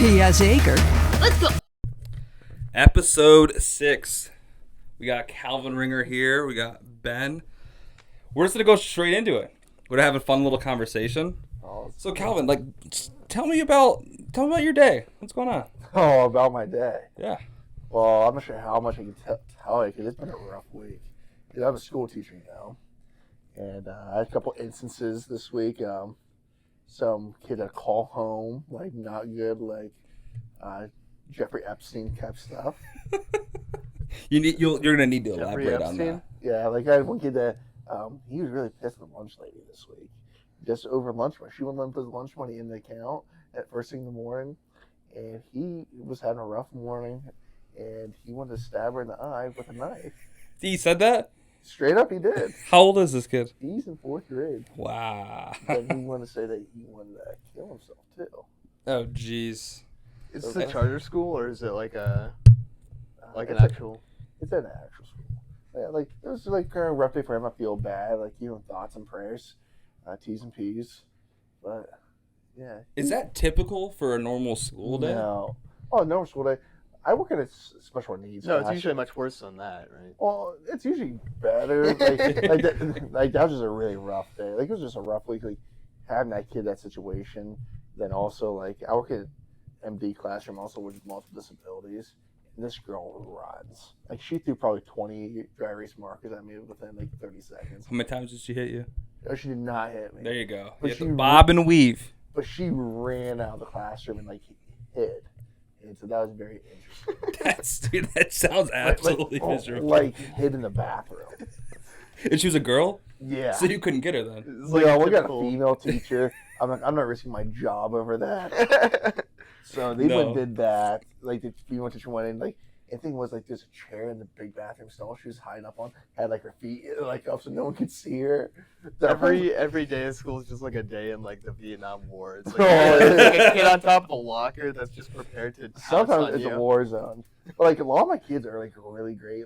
Yes, Acre. Let's go. Episode 6. We got Calvin Ringer here. We got Ben. We're just going to go straight into it. We're going to have a fun little conversation. So, Calvin, tell me about your day. What's going on? Oh, about my day. Yeah. Well, I'm not sure how much I can tell you because it's been a rough week. Because I'm a school teacher now. And I had a couple instances this week. Some kid that call home, not good, Jeffrey Epstein type stuff. You're gonna need to Jeffrey elaborate Epstein? on that. Yeah, I had one kid that he was really pissed at the lunch lady this week. Just over lunch money. She wouldn't let him put his lunch money in the account at first thing in the morning. And he was having a rough morning, and he wanted to stab her in the eye with a knife. He said that? Straight up, he did. How old is this kid? He's in 4th grade. Wow. And he wanted to say that he wanted to kill himself, too. Oh, jeez. Is this a charter school or is it like an actual? It's an actual school. Yeah, it was kind of rough day for him. I feel bad. Thoughts and prayers, T's and P's. But yeah. Is that typical for a normal school day? No. Oh, normal school day. I work at a special needs. No, it's usually much worse than that, right? Well, it's usually better. That was just a really rough day. It was just a rough week. Having that kid, that situation. Then also, I work at MD classroom also with multiple disabilities. And this girl runs. She threw probably 20 dry erase markers at me within 30 seconds. How many times did she hit you? No, she did not hit me. There you go. But You have to bob and weave. But she ran out of the classroom and hid. And so that was very interesting. That sounds absolutely miserable. Hid in the bathroom. And she was a girl? Yeah. So you couldn't get her then? We got a female teacher. I'm not risking my job over that. So they went and did that. The female teacher went in. The thing was there's a chair in the big bathroom stall she was hiding up on. Had her feet up so no one could see her. Every day of school is just like a day in the Vietnam War. It's a kid on top of a locker that's just prepared to. Sometimes it's a war zone. But a lot of my kids are really great.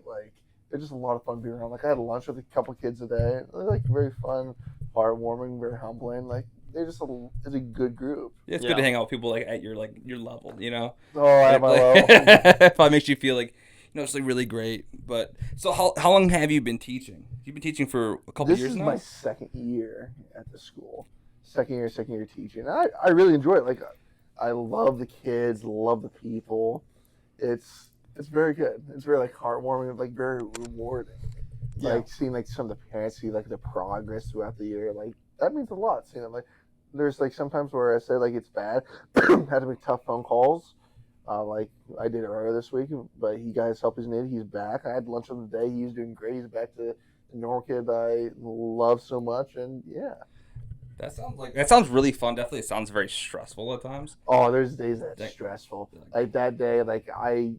They're just a lot of fun being around. I had lunch with a couple kids today. They're very fun, heartwarming, very humbling. They're just it's a good group. Yeah, it's good to hang out with people at your level, you know. Oh, at my level. Probably makes you feel it's really great. But so how long have you been teaching? You've been teaching for a couple years now. This is my 2nd year at the school. Second year teaching. I really enjoy it. I love the kids, love the people. It's very good. It's very heartwarming, very rewarding. Yeah. Seeing some of the parents see the progress throughout the year. That means a lot. Seeing them there's sometimes where I say it's bad, had to make tough phone calls. I did earlier this week, but he got his help he's needed. He's back. I had lunch with him today. He's doing great. He's back to the normal kid I love so much, and yeah. That sounds really fun. Definitely, it sounds very stressful at times. Oh, there's days that's stressful. That day, I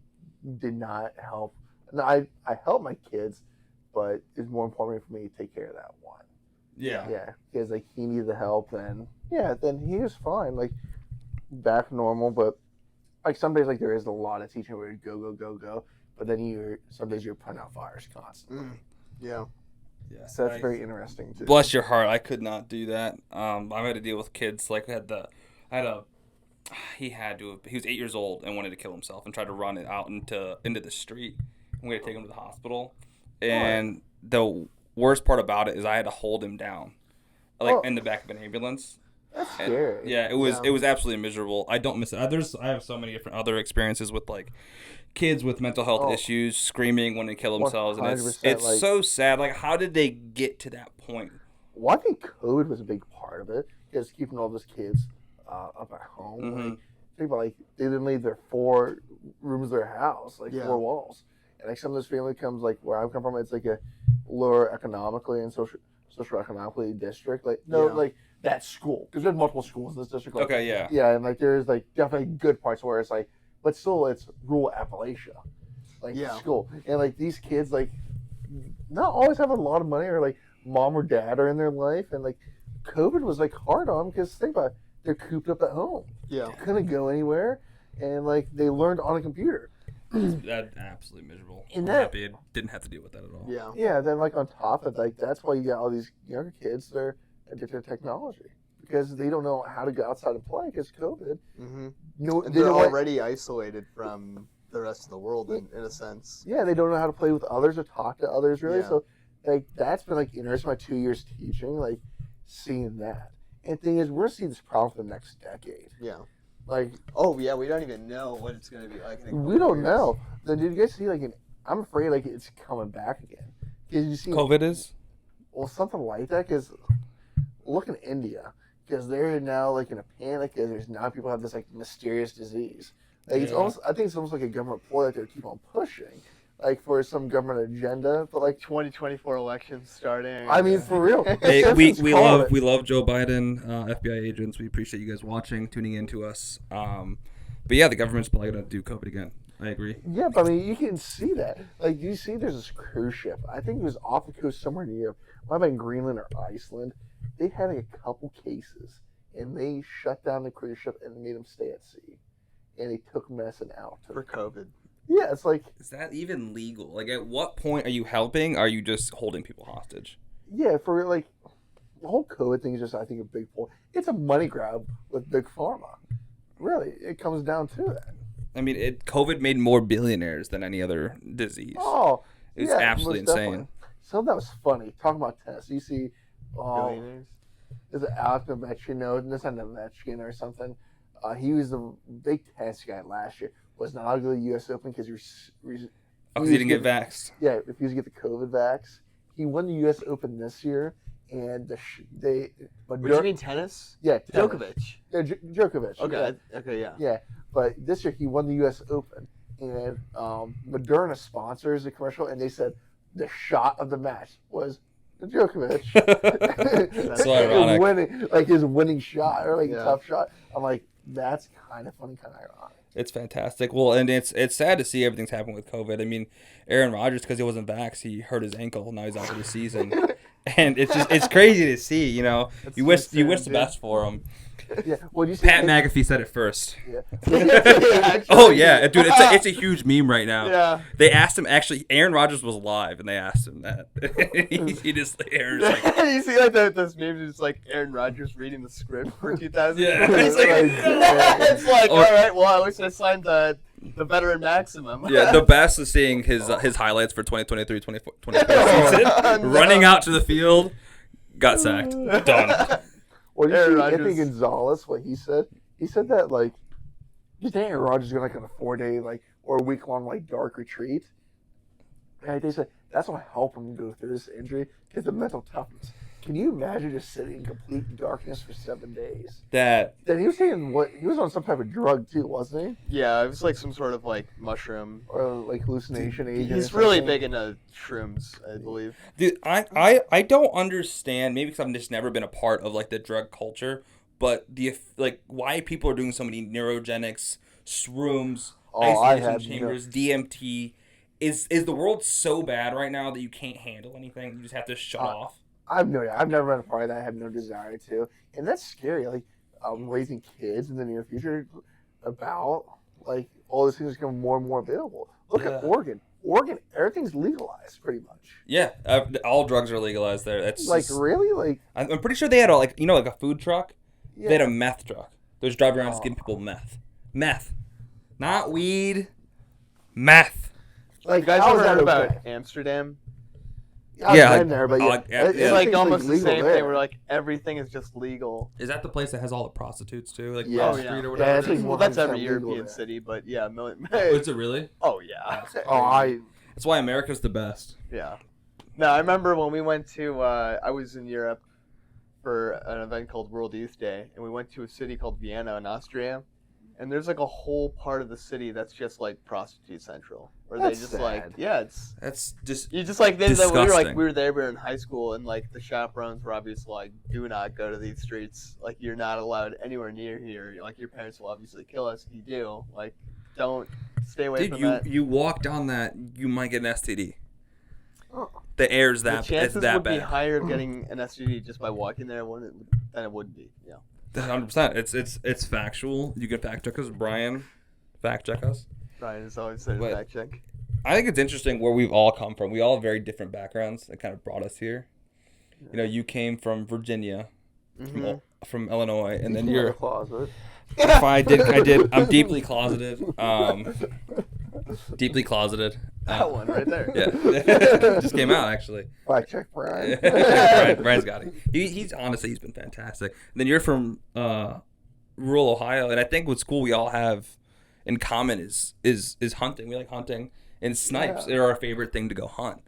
did not help. No, I helped my kids, but it's more important for me to take care of that one. Yeah. Yeah, because he needed the help, and then he was fine, back normal. But some days there is a lot of teaching where you go, but then some days you're putting out fires constantly. Yeah. Yeah. So that's very interesting too. Bless your heart, I could not do that. I've had to deal with kids he was 8 years old and wanted to kill himself and tried to run it out into the street. And we had to take him to the hospital. And the worst part about it is I had to hold him down, in the back of an ambulance. That's scary. Yeah, it was absolutely miserable. I don't miss it. I have so many different other experiences with kids with mental health issues screaming when they kill themselves, and it's so sad. How did they get to that point? Well, I think COVID was a big part of it, just keeping all those kids up at home. Mm-hmm. Think about they didn't leave their 4 rooms of their house, 4 walls. And some of this family comes where I come from, it's a lower economically and socioeconomically district. That school, because there's multiple schools in this district. Okay, yeah. Yeah, and there's definitely good parts where it's but still it's rural Appalachia, school. And these kids not always have a lot of money or mom or dad are in their life, and COVID was hard on them because think about it, they're cooped up at home. Yeah. They couldn't go anywhere, and they learned on a computer. That's absolutely miserable. And I'm happy I didn't have to deal with that at all. Yeah. Yeah, then on top of it, that's why you got all these younger kids that are addicted to technology. because they don't know how to go outside and play because COVID. Mm-hmm. No, And they they're don't want- already isolated from the rest of the world in a sense. Yeah, they don't know how to play with others or talk to others really. Yeah. So like that's been like interesting. My 2 years teaching, like seeing that. And the thing is, we're seeing this problem for the next decade. Yeah. Like, Oh yeah, we don't even know what it's gonna be like. In a we couple don't years. know. Then did you guys see I'm afraid like it's coming back again. Did you see COVID is? well something like that? Because look in India, because they're now like in a panic because there's now people have this like mysterious disease. Like it's Yeah. almost I think it's almost like a government ploy that they keep on pushing, like for some government agenda. But like 2024 elections starting. I mean for real, Hey, we Simpsons called it. love Joe Biden, FBI agents. We appreciate you guys watching, tuning in to us. But yeah, the government's probably gonna do COVID again. I agree. Yeah, but I mean, you can see that. Like, you see there's this cruise ship. I think it was off the coast somewhere near, might have been Greenland or Iceland. They had like, a couple cases, and they shut down the cruise ship and made them stay at sea. And they took medicine out. for COVID. Yeah, it's like, Is that even legal? Like, at what point are you helping? Are you just holding people hostage? yeah, for like, the whole COVID thing is just, I think, a big point. It's a money grab with Big Pharma. Really, it comes down to that. I mean, COVID made more billionaires than any other disease. Oh, It's yeah, absolutely most definitely. insane. So that was funny. Talking about tennis, you see, Billionaires. is it Alex Ovechkin? No, it's not Ovechkin or something. He was the big tennis guy last year. Was not allowed to go to the U.S. Open because Because he didn't get vaxxed. Yeah, refused to get the COVID vax. He won the U.S. Open this year, and What do you mean tennis? yeah, tennis. Djokovic. Yeah, Djokovic. Okay. Okay. Yeah. Yeah, but this year he won the U.S. Open, and Moderna sponsors the commercial, and they said the shot of the match was the Djokovic. That's so ironic. Winning, like his winning shot or like Yeah. a tough shot. I'm like, that's kind of funny, kind of ironic. It's fantastic. Well, and it's sad to see everything's happening with COVID. I mean, Aaron Rodgers, because he wasn't vaxxed, he hurt his ankle. Now he's out for the season, and it's crazy to see. You know, That's you wish insane, the dude. best for him. Yeah, well, you see, Pat McAfee said it first. Yeah. Oh yeah, dude, it's a huge meme right now. Yeah. They asked him actually. Aaron Rodgers was live, and they asked him that. he just Aaron's like, you see like those memes, it's like Aaron Rodgers reading the script for 2000. Yeah. He's like, it's like, Or- all right, well, at least I signed the veteran maximum. yeah, the best is seeing his highlights for 2023, 2024 Oh, season. no. Running out to the field, got sacked, done. Well, you Aaron see Rodgers. Anthony Gonzalez, what he said? He said that, like, you think Aaron Rodgers is going like on a 4-day, like, or a week-long, like, dark retreat? And they said that's what helped him go through this injury, is the mental toughness. Can you imagine just sitting in complete darkness for 7 days? That Then he was taking he was on some type of drug too, wasn't he? Yeah, it was like some sort of like mushroom. Or like hallucination agent. He's or really something. big into shrooms, I believe. dude, I don't understand. Maybe because I've just never been a part of like the drug culture, but why people are doing so many neurogenics, shrooms, I isolation had chambers, DMT. Is the world so bad right now that you can't handle anything? You just have to shut off. I've never been a part of that. I have no desire to, and that's scary. Like raising kids in the near future, about like all these things become more and more available. Look at Yeah. Oregon. Oregon, everything's legalized pretty much. Yeah, all drugs are legalized there. That's Like just- really, like I'm pretty sure they had like a food truck. yeah. They had a meth truck. They was driving around just Oh. giving people meth, not weed, meth. like You guys how ever is that heard about okay? Amsterdam? I've Yeah, been there, but yeah, yeah, everything's, yeah. It's like almost the legal same there. thing where like everything is just legal. Is that the place that has all the prostitutes too? Like Yeah. Wall Oh, yeah. Street or Yeah, whatever? it's like Well, that's every 100% legal European there. city, but yeah, Is it really? oh yeah, Oh, That's why America's the best. yeah. No, I remember when we went to. I was in Europe for an event called World Youth Day, and we went to a city called Vienna in Austria, and there's like a whole part of the city that's just like prostitute central, where That's they just like sad. yeah, it's That's just you just like we Disgusting. were there, we were in high school, and like the chaperones were obviously like, do not go to these streets, like you're not allowed anywhere near here, like your parents will obviously kill us if you do, like don't stay away dude. from You that. you walk down that, you might get an STD. Oh. The air's The that it's chances that would be bad. higher of getting an STD just by walking there than it would be. Yeah. 100%. It's factual. You can fact check us, Brian. Fact check us. Brian has always said But- fact check. I think it's interesting where we've all come from. We all have very different backgrounds that kind of brought us here. You know, you came from Virginia, Mhm. from Illinois, and then in you're. the closet. I did. I'm deeply closeted. Deeply closeted. That one right there. Yeah, just came out actually. Fact check, Brian. Brian's got it. He's honestly he's been fantastic. And then you're from rural Ohio, and I think what's cool we all have in common is hunting. We like hunting, and snipes are our favorite thing to go hunt.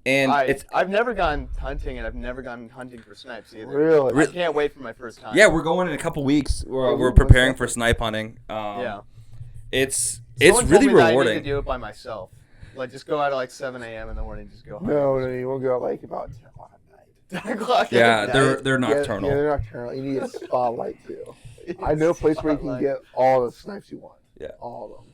And I've never gone hunting, and I've never gone hunting for snipes either. Really? I can't wait for my first time. Yeah, we're going in a couple weeks. We're preparing for snipe hunting. It's Someone really told me that rewarding. I need to do it by myself. Like, just go out at like 7 a.m. in the morning, just go hunt. No, you won't go like about 10 o'clock at night. 10 o'clock Yeah, at night. they're nocturnal. Yeah, they're nocturnal. You need a spotlight too. I know a place where you can get all the snipes you want. Yeah, all of them.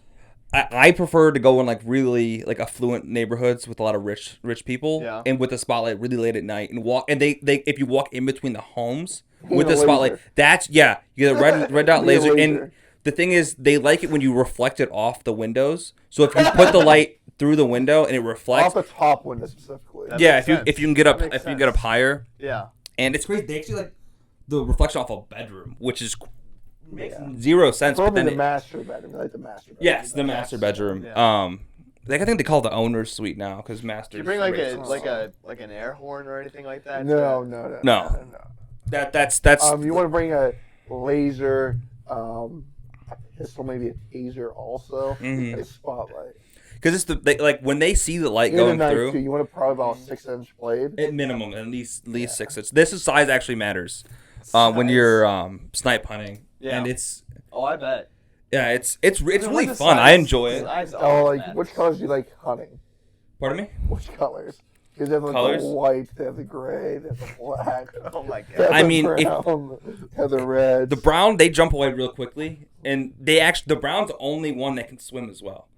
I prefer to go in like really like affluent neighborhoods with a lot of rich people, and with the spotlight really late at night and walk. And they if you walk in between the homes with the spotlight, that's you get a red dot laser. And the thing is, they like it when you reflect it off the windows. So if you put the light through the window and it reflects off the top window specifically. If you can get up higher. Yeah, and it's crazy. They actually like the reflection off a bedroom, which is. Makes zero sense. Probably but then the master bedroom. Like the master bedroom. Yes, the master bedroom. Yeah. Like I think they call it the owner's suite now because master. Do you bring like an air horn or anything like that? No. That's. You want to bring a laser, a pistol, maybe a taser also, a spotlight. Because it's like when they see the light going through. Too, you want to probably about a 6-inch blade. At minimum, at least 6 inches. This is size actually matters. When you're snipe hunting. Yeah. And it's. Oh, I bet. Yeah, it's really fun. I enjoy it. Which colors do you like hunting? Pardon me? Which colors? Because they have the white, they have the gray, they have the black. Oh my god! I mean, they have the red. The brown, they jump away real quickly, and the brown's the only one that can swim as well.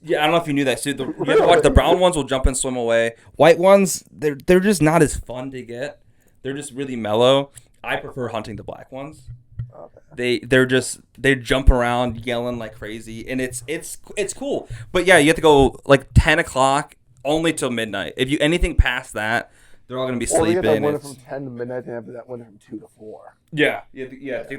Yeah, I don't know if you knew that. So you have to watch the brown ones will jump and swim away. White ones, they're just not as fun to get. They're just really mellow. I prefer hunting the black ones. Okay. They jump around yelling like crazy, and it's cool. But yeah, you have to go like 10 o'clock only till midnight. If you anything past that, they're all gonna be sleeping. You have that window from 10 to midnight, and have that window from 2 to 4. Yeah. Take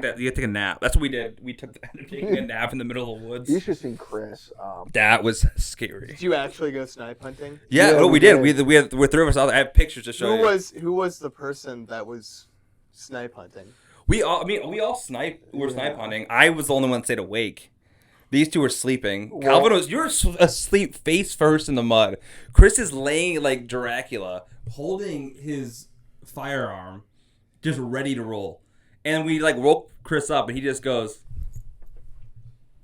that. You have to take a nap. That's what we did. We ended up taking a nap in the middle of the woods. You should have seen Chris. That was scary. Did you actually go snipe hunting? Yeah, we did. We're three of us out there. I have pictures to show you. Who was the person that was snipe hunting? We all snipe. We're snipe hunting. I was the only one that stayed awake. These two were sleeping. Calvin you're asleep face first in the mud. Chris is laying like Dracula, holding his firearm, just ready to roll. And we like woke Chris up, and he just goes.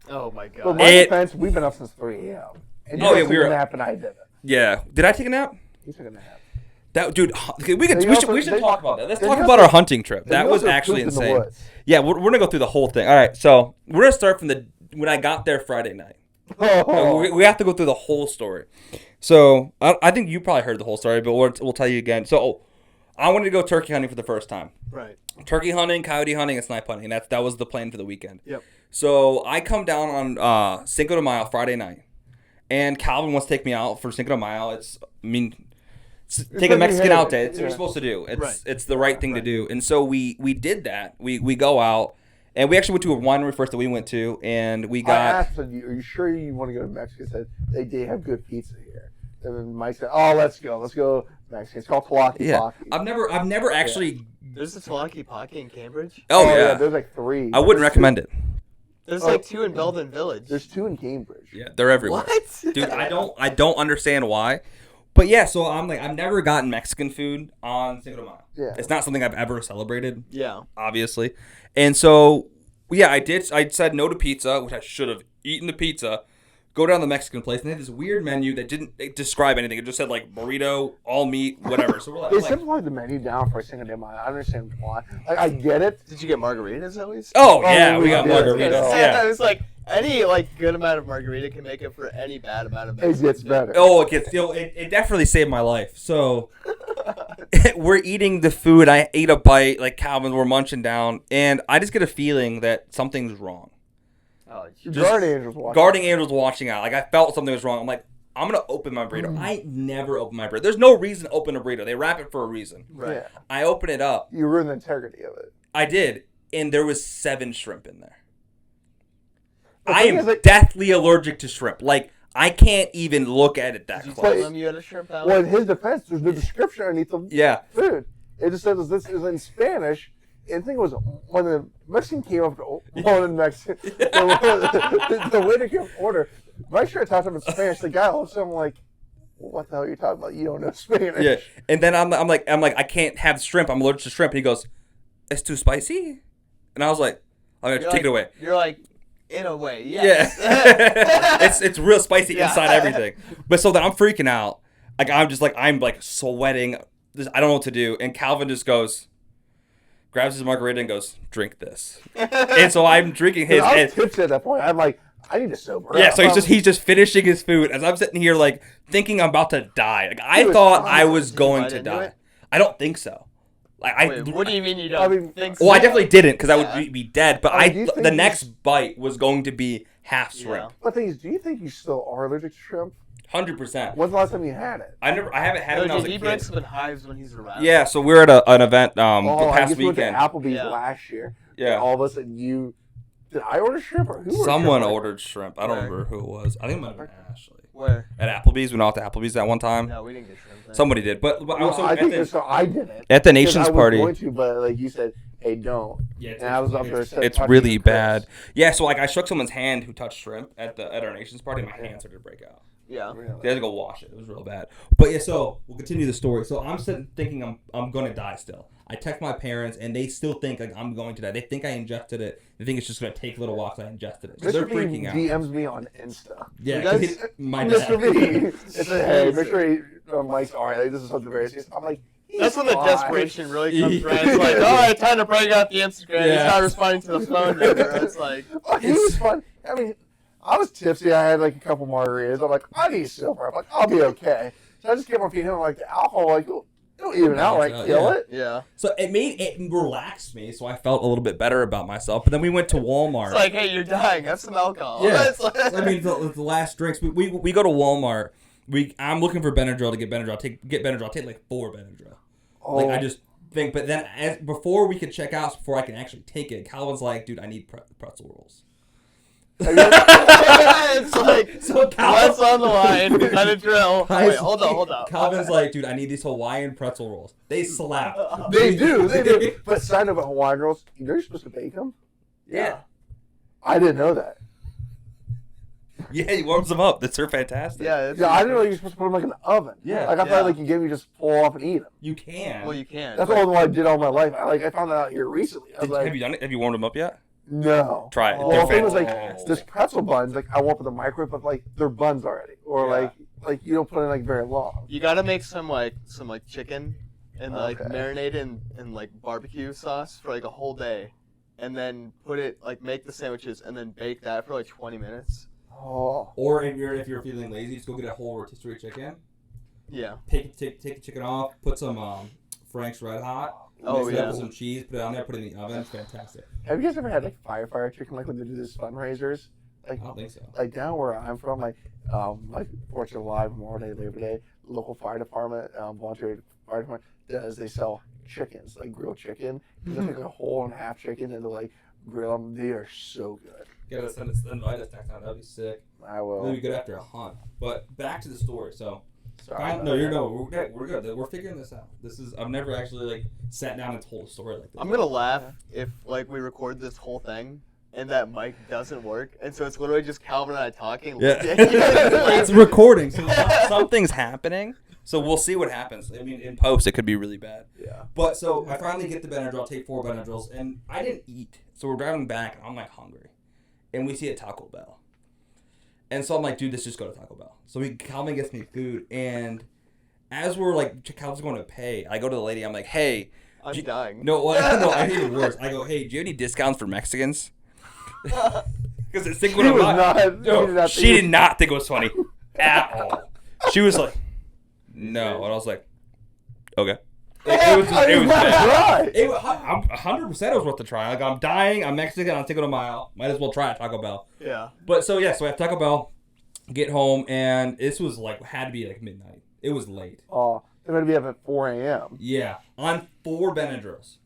Oh my god! Well, my defense, we've been up since 3 a.m. And you took a nap, and I didn't. Yeah, did I take a nap? You took a nap. That dude, we should talk about that. Let's talk about our hunting trip. That was actually insane. Yeah, we're gonna go through the whole thing. All right, so we're gonna start from when I got there Friday night. We have to go through the whole story. So I think you probably heard the whole story, but we'll tell you again. So I wanted to go turkey hunting for the first time. Right. Turkey hunting, coyote hunting, and snipe hunting. That was the plan for the weekend. Yep. So I come down on Cinco de Mayo Friday night, and Calvin wants to take me out for Cinco de Mayo. Take a Mexican out day. It's what you're supposed to do. It's the right thing to do. And so we did that. We go out, and we actually went to a winery first that we went to, and we got. I asked him, are you sure you want to go to Mexico? He said they have good pizza here. And then Mike said, "Oh, let's go Mexican. It's called Talaki Paki." I've never actually. There's a Talaki Paki in Cambridge. Oh yeah, there's like 3. I wouldn't recommend it. There's like 2 in Belden Village. There's 2 in Cambridge. Yeah, they're everywhere. What? Dude, I don't understand why. But yeah, so I'm like, I've never gotten Mexican food on Cinco de Mayo. Yeah. It's not something I've ever celebrated. Yeah. Obviously. And so, yeah, I said no to pizza, which I should have eaten the pizza. Go down to the Mexican place, and they had this weird menu that didn't describe anything. It just said, like, burrito, all meat, whatever. So we're like, they simplified the menu down for Cinco de Mayo. I understand why. Like, I get it. Did you get margaritas at least? Oh yeah, we got margaritas. Yeah. It was like, any good amount of margarita can make up for any bad amount of Mexican. It gets better. Oh, it definitely saved my life. So we're eating the food. I ate a bite, like Calvin, we're munching down, and I just get a feeling that something's wrong. Oh, guardian angels watching out. Like I felt something was wrong. I'm like, I'm gonna open my burrito. I never open my burrito. There's no reason to open a burrito. They wrap it for a reason. Right. Yeah. I open it up. You ruin the integrity of it. I did, and there was 7 shrimp in there. The I thing am is, like- deathly allergic to shrimp. Like, I can't even look at it that Did you close. tell them you had a shrimp Well, allergy? in his defense, there's no description underneath the Yeah. food. It just says this is in Spanish. And the thing was, when the Mexican came up to one in Mexican, the waiter came up to order. Make sure I talked to him in Spanish. The guy looks at him like, "What the hell are you talking about? You don't know Spanish." Yeah. And then I'm like, I can't have shrimp. I'm allergic to shrimp. And he goes, "It's too spicy." And I was like, "I'm gonna take it away." You're like, in a way, yes. Yeah. it's real spicy Yeah. inside everything. But so then I'm freaking out. Like I'm like sweating. I don't know what to do. And Calvin just grabs his margarita and goes, "Drink this." And so I'm drinking his. I was tipsy at that point. I'm like, I need to sober Yeah, up. so he's just finishing his food as I'm sitting here like thinking I'm about to die. Like I Dude, thought I was did you going bite to into die. it? I don't think so. Like Wait, what do you mean you don't I mean, think so? Well, I definitely didn't because I Yeah. would be dead. But I mean, do you think the you- next bite was going to be half shrimp, But the thing is, do you think you still are allergic to shrimp? 100%. When's the last time you had it? I haven't had it when I was a he kid. breaks up in hives when he's around. Yeah, so we were at an event the I past guess we went to weekend. Applebee's Yeah. last year. Yeah. And all of a sudden, did I order shrimp or who? ordered Someone shrimp? ordered shrimp. I don't Where? remember who it was. I think it might have been Ashley. Where? At Applebee's, we went out to Applebee's that one time. No, we didn't get shrimp. Then. Somebody did, but Well, also I think so. I didn't. at the Because Nations I was party. going to, but like you said, hey, don't. Yeah, And I was up there. It's really bad. Yeah, so like I shook someone's hand who touched shrimp at our Nations party, and my hand started to break out. Yeah. They had to go wash it. It was real bad. But yeah, so we'll continue the story. So I'm sitting thinking I'm gonna die still. I text my parents, and they still think like I'm going to die. They think I ingested it. They think it's just gonna take a little while because I ingested it. So they're Mr. B freaking out. DMs me on Insta. Yeah, You 'cause guys- my Mr. dad. B, it said, hey, make sure Mike's alright. Like, this is something very serious. I'm like, That's when the fine. desperation really comes from. It's like, all right, time to break out the Instagram. He's Yeah. not responding to the phone number. It's like, Oh, he was fun. I mean, I was tipsy. I had like a couple margaritas. I'm like, I need silver. I'm like, I'll be okay. So I just kept on feeding him like the alcohol. Like, it'll even out. Like, kill Yeah. it. yeah. So it relaxed me, so I felt a little bit better about myself. But then we went to Walmart. It's like, hey, you're dying. Have some alcohol. Yeah. It's like- I mean, the last drinks. We go to Walmart. I'm looking for Benadryl to get Benadryl. Get Benadryl. I take like 4 Benadryl. Oh, Like I just think. But then before we could check out, before I can actually take it, Calvin's like, "Dude, I need pretzel rolls." it's like, So what's on the line? Got a drill. Wait, hold up. Calvin's like, "Dude, I need these Hawaiian pretzel rolls. They slap." they do. They do. But side note about Hawaiian rolls, you're supposed to bake them? Yeah. I didn't know that. Yeah, he warms them up. They're fantastic. Yeah, it's Yeah, I didn't know you were supposed to put them like in the oven. Yeah. Like I Yeah. thought like you gave me just pull off and eat them. You can. Well, you can. That's all I did all my life. I found that out here recently. I was like, Have you done it? Have you warmed them up yet? no. Try it. Well, They're the thing was like fantastic. this pretzel buns, like I want for the microwave, but like they're buns already, or Yeah. like you don't put in like very long. You gotta make some chicken and like Okay. marinate it in like barbecue sauce for like a whole day, and then put it make the sandwiches and then bake that for like 20 minutes. Oh, Or if you're feeling lazy, just go get a whole rotisserie chicken. Yeah. Take the chicken off. Put some Frank's Red Hot. Oh, Mix it up yeah. with some cheese. Put it on there. Put it in the oven. It's fantastic. have you guys ever had like firefighter chicken, like when they do these fundraisers? Like, I don't think so. like down where I'm from, like 4th of July, Memorial Day, Labor Day, local fire department, volunteer fire department they sell chickens, like grilled chicken. You just take a whole and half chicken and like grill them. They are so good. Gotta invite us next time. That'd be sick. I will. That'd be good after a hunt. But back to the story. So, Sorry. we're good. We're figuring this out. I've never actually like sat down and told a story like this. I'm gonna laugh if we record this whole thing and that mic doesn't work, and so it's literally just Calvin and I talking. Yeah. It's It's recording, so something's happening. So we'll see what happens. I mean, in post, it could be really bad. Yeah. But so I finally get the Benadryl, take 4 Benadryls, and I didn't eat. So we're driving back, and I'm like hungry, and we see a Taco Bell, and so I'm like, dude, let's just go to Taco Bell. So Calvin gets me food, and as we're like, Calvin's going to pay, I go to the lady. I'm like, hey, I'm dying. no, I need it worse. I go, hey, do you have any discounts for Mexicans? Because it's thinking She was about not. no, she did not think it was funny at all. She was like, no, and I was like, okay. It was bad. Right. I'm 100% it was worth the try. Like I'm dying, I'm Mexican, I'm taking a mile. Might as well try it, Taco Bell. Yeah. But so I have Taco Bell, get home, and this was had to be like midnight. It was late. Oh, they're gonna be up at 4 a.m. Yeah, on 4 Benadryls.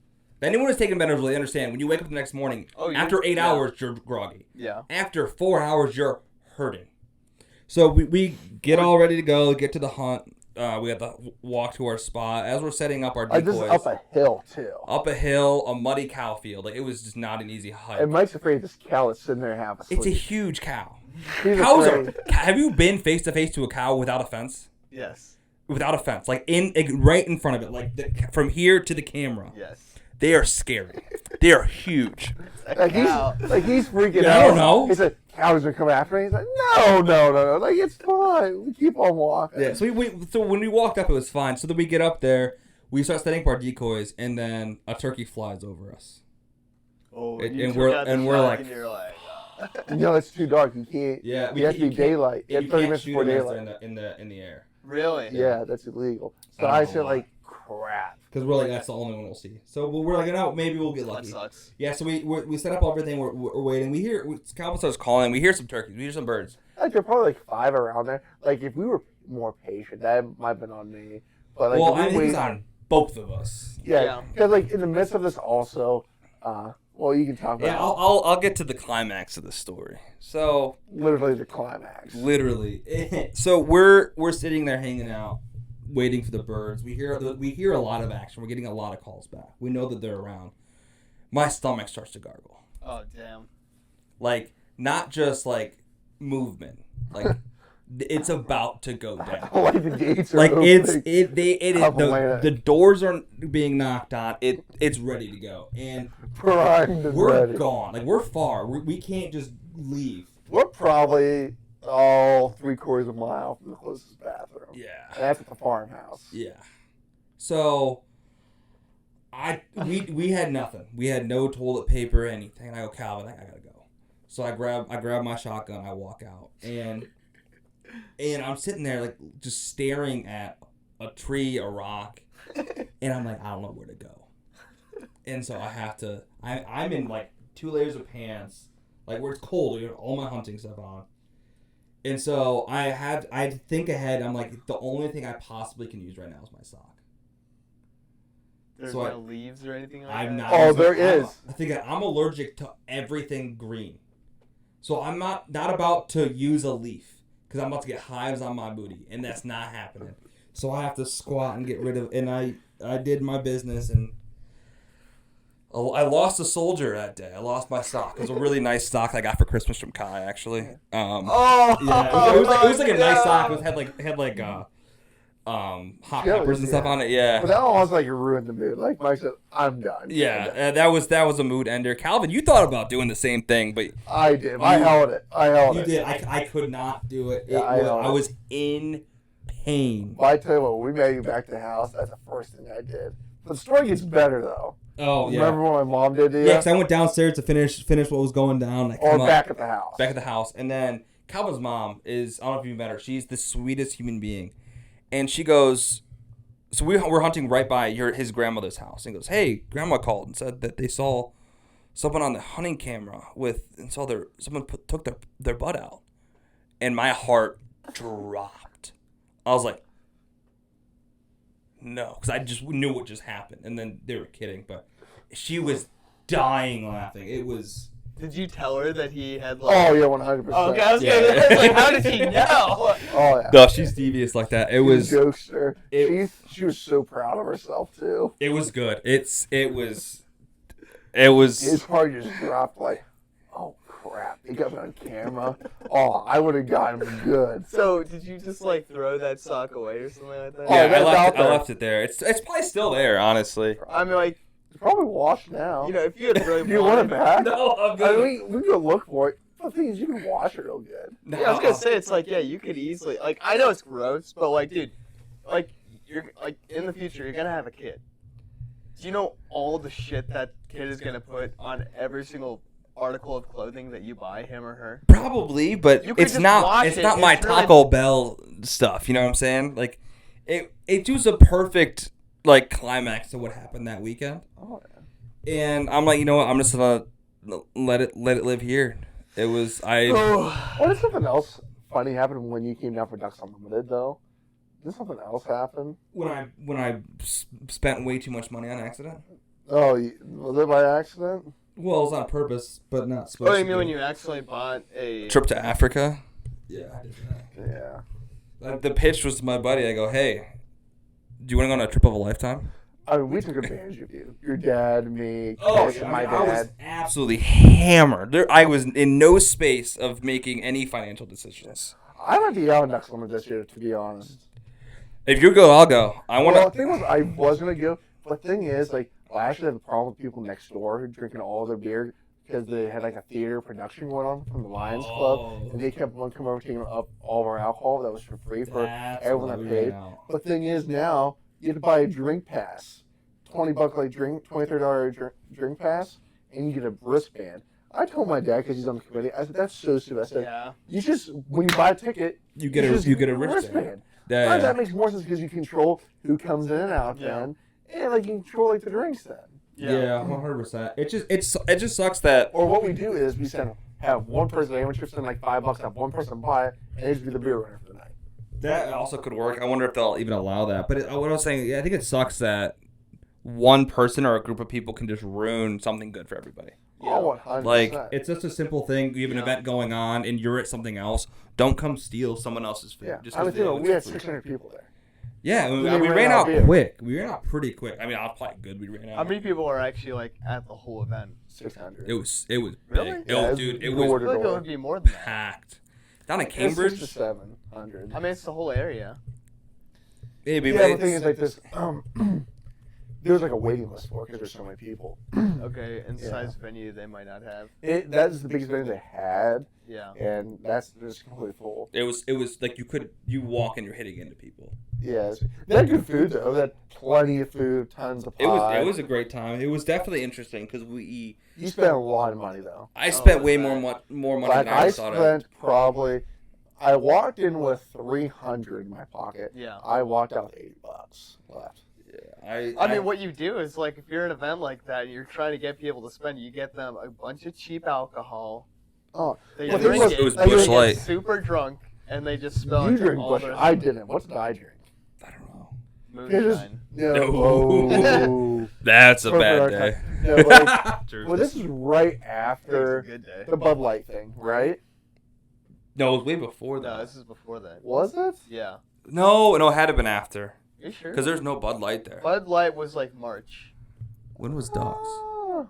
Anyone who's taken Benadryl, they understand. When you wake up the next morning, after 8 hours, you're groggy. Yeah. After 4 hours, you're hurting. So we get all ready to go, get to the hunt. We have to walk to our spot. As we're setting up our decoys. This is up a hill, too. Up a hill, a muddy cow field. Like, it was just not an easy hike. And Mike's afraid this cow is sitting there half asleep. It's a huge cow. Cows are. Have you been face to face to a cow without a fence? Yes. Without a fence, like right in front of it, like from here to the camera. Yes. They are scary. They are huge. Like he's freaking out. I don't know. He said, cows are coming after me. He's like, no. Like, it's fine. We keep on walking. Yeah, so so when we walked up, it was fine. So then we get up there, we start setting up our decoys, and then a turkey flies over us. Oh, and we're like, It's too dark. You can't. Yeah, you have to be daylight. You have 30 minutes before daylight. In the air. Really? Yeah, that's illegal. So I said, like, crap. Because we're like, that's the only one we'll see. So we're like, no, maybe we'll get lucky. That sucks. Yeah, so we set up everything. We're waiting. We hear Calvin starts calling. We hear some turkeys. We hear some birds. Like, there are probably like 5 around there. Like, if we were more patient, that might have been on me. But like, I think it's on both of us. Yeah, because like in the midst of this, also, you can talk about. Yeah, I'll get to the climax of the story. So literally the climax. Literally. So we're sitting there hanging out, waiting for the birds. We hear a lot of action. We're getting a lot of calls back. We know that they're around. My stomach starts to gargle. Oh damn! Like, not just like movement. Like, it's about to go down. Like the gates are like opening. The doors are being knocked on. It's ready to go, and we're ready. gone. Like, we're far. We can't just leave. We're probably all 3/4 of a mile from the closest bathroom. Yeah, and that's at the farmhouse. Yeah, so we had nothing. We had no toilet paper, anything. And I go, Calvin, I gotta go. So I grab my shotgun. I walk out, and I'm sitting there like just staring at a tree, a rock, and I'm like, I don't know where to go. And so I have to. I'm in like 2 layers of pants, like where it's cold. All my hunting stuff on. And so I had to think ahead. I'm like, the only thing I possibly can use right now is my sock. There's no leaves or anything like I'm that? not. Oh, there is. I think I'm allergic to everything green. So I'm not about to use a leaf because I'm about to get hives on my booty, and that's not happening. So I have to squat and get rid of. And I did my business, and I lost a soldier that day. I lost my sock. It was a really nice sock I got for Christmas from Kai, actually. It was like a nice sock. It had like hot peppers and stuff on it. Yeah. But that almost like ruined the mood. Like Mike said, I'm done. Yeah, that was a mood ender. Calvin, you thought about doing the same thing, but I did. I held it. You did. I could not do it. I was in pain. But I tell you what, when we made it back to the house, that's the first thing I did. The story gets better though. Oh yeah. Remember what my mom did to you? Yeah, because I went downstairs to finish what was going down. Back at the house. Back at the house, and then Calvin's mom is, I don't know if you met her. She's the sweetest human being, and she goes, so we're hunting right by his grandmother's house, and goes, hey, grandma called and said that they saw someone on the hunting camera someone took their butt out, and my heart dropped. I was like, no, because I just knew what just happened, and then they were kidding, but she was dying laughing. It was. Did you tell her that he had like... Oh, yeah, 100%. Oh, okay, I was like, how did he know? Oh, yeah. No, she's devious like that. It was... jokester. She was so proud of herself, too. It was good. It was... His heart just dropped like, oh, crap. He got me on camera. Oh, I would have gotten him good. So, did you just, like, throw that sock away or something like that? Yeah, I left it there. It's probably still there, honestly. I mean, like... It's probably washed now. You know, if you had really do you want it back? No, I'm good. I mean, we can go look for it. The thing is, you can wash it real good. No. Yeah, I was gonna say, it's like, yeah, you could easily, like, I know it's gross, but like, dude, like, you're like in the future, you're gonna have a kid. Do you know all the shit that kid is gonna put on every single article of clothing that you buy him or her? Probably, but it's not my Taco Bell stuff. You know what I'm saying? Like, it was a perfect like climax to what happened that weekend. Oh, yeah. And I'm like, you know what? I'm just gonna let it live here. It was What did something else funny happen when you came down for Ducks Unlimited though? Did something else happen? When I spent way too much money on accident. Oh, was it by accident? Well, it was on purpose, but not supposed Oh, to you mean when be. you accidentally bought a Trip to Africa. Yeah, I did that. Yeah. The pitch was to my buddy. I go, hey, do you want to go on a trip of a lifetime? I mean, we took advantage of you. Your dad, me, Oh, Chris, and my I was dad. absolutely hammered. I was in no space of making any financial decisions. I might be out next summer this year, to be honest. If you go, I'll go. I want Well, to. the thing was, I was gonna go, but the thing is, like, I actually had a problem with people next door drinking all their beer because they had like a theater production going on from the Lions Club, and they kept on coming over taking up all of our alcohol that was for free for everyone that paid. But the thing is, now you have to buy a drink pass, $20 like $23 drink pass, and you get a wristband. I told my dad because he's on the committee. I said that's so stupid. I said yeah. you just when you buy a ticket, You get a wristband. Yeah, That makes more sense because you control who comes in and out then, and like you control like the drinks then. Yeah, 100%. It just sucks that. Or what we do is we have one person anyone chips in like $5, have one person buy it, and they just be the beer runner for the night. That also could work. I wonder if they'll even allow that. But what I was saying, I think it sucks that one person or a group of people can just ruin something good for everybody. Oh, 100%. Like, It's just a simple thing. You have an event going on, and you're at something else. Don't come steal someone else's food. yeah. Just I 'cause mean, they we had food. 600 people there. Yeah, we They ran out beer. quick. We ran out pretty quick. I mean, I was probably good. We ran out. How many people are actually like at the whole event? 600. It was big. Really? Yeah, Dude, it door was I to feel like it door. would be more than that. packed. Down in It's Cambridge, 6 to 700. I mean, it's the whole area. maybe. Yeah, but the thing it's- is like this. There was like a waiting list for it because there's so many people. Okay, and Yeah. size venue they might not have. That's the biggest venue they had, Yeah. and that's just completely full. It was like you walk and you're hitting into people. Yes, they had good food though. They had plenty of food, tons of pie. It was a great time. It was definitely interesting because You spent a lot of money though. I spent way man. more money Like than I I thought. spent probably. I walked in with $300 in my pocket. Yeah. I walked out with $80 left. I mean, what you do is like if you're at an event like that, and you're trying to get people to spend. You get them a bunch of cheap alcohol. Oh, They well, drink it it was they Busch get Light. super drunk, and they just spell you it drink all Busch. their I didn't. What did I drink? I don't know. moonshine. No. No. That's a bad day. No, like, True. well, this is right It's a after good day. the Bud Light thing, right? No, it was way before No, that. this is before that. Was it? Yeah. No, it had to have been after You sure? because there's no Bud Light there. Bud Light was like March. When was Ducks? Ah.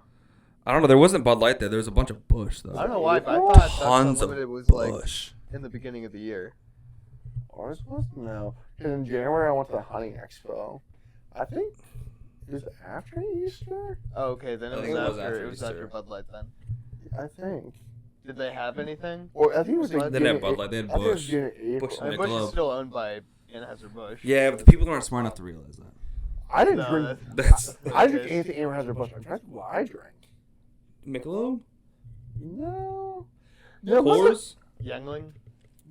I don't know. There wasn't Bud Light there. There was a bunch of Busch though. I don't know why, but I thought Ducks Tons of Unlimited was like Busch. in the beginning of the year. Ours was? No. 'Cause in January, I went to the Hunting Expo. I think it was after Easter? Oh, okay, then I it think was it was after after it was Easter. after Bud Light then. I think. Did they have anything? Or I think it was like They didn't have beginning- Bud Light, they had I think it was Busch. beginning of April. Busch I mean, Bush Michelob. is still owned by Anheuser-Busch. Yeah, but the people aren't smart enough to realize that. I didn't No, drink. That's I didn't drink anything Anheuser-Busch. I'm trying to think what I drank. Michelob. No. No, it wasn't- Coors. Youngling.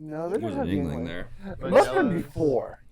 No, There there was was an England there. It must have been Vanilla. before.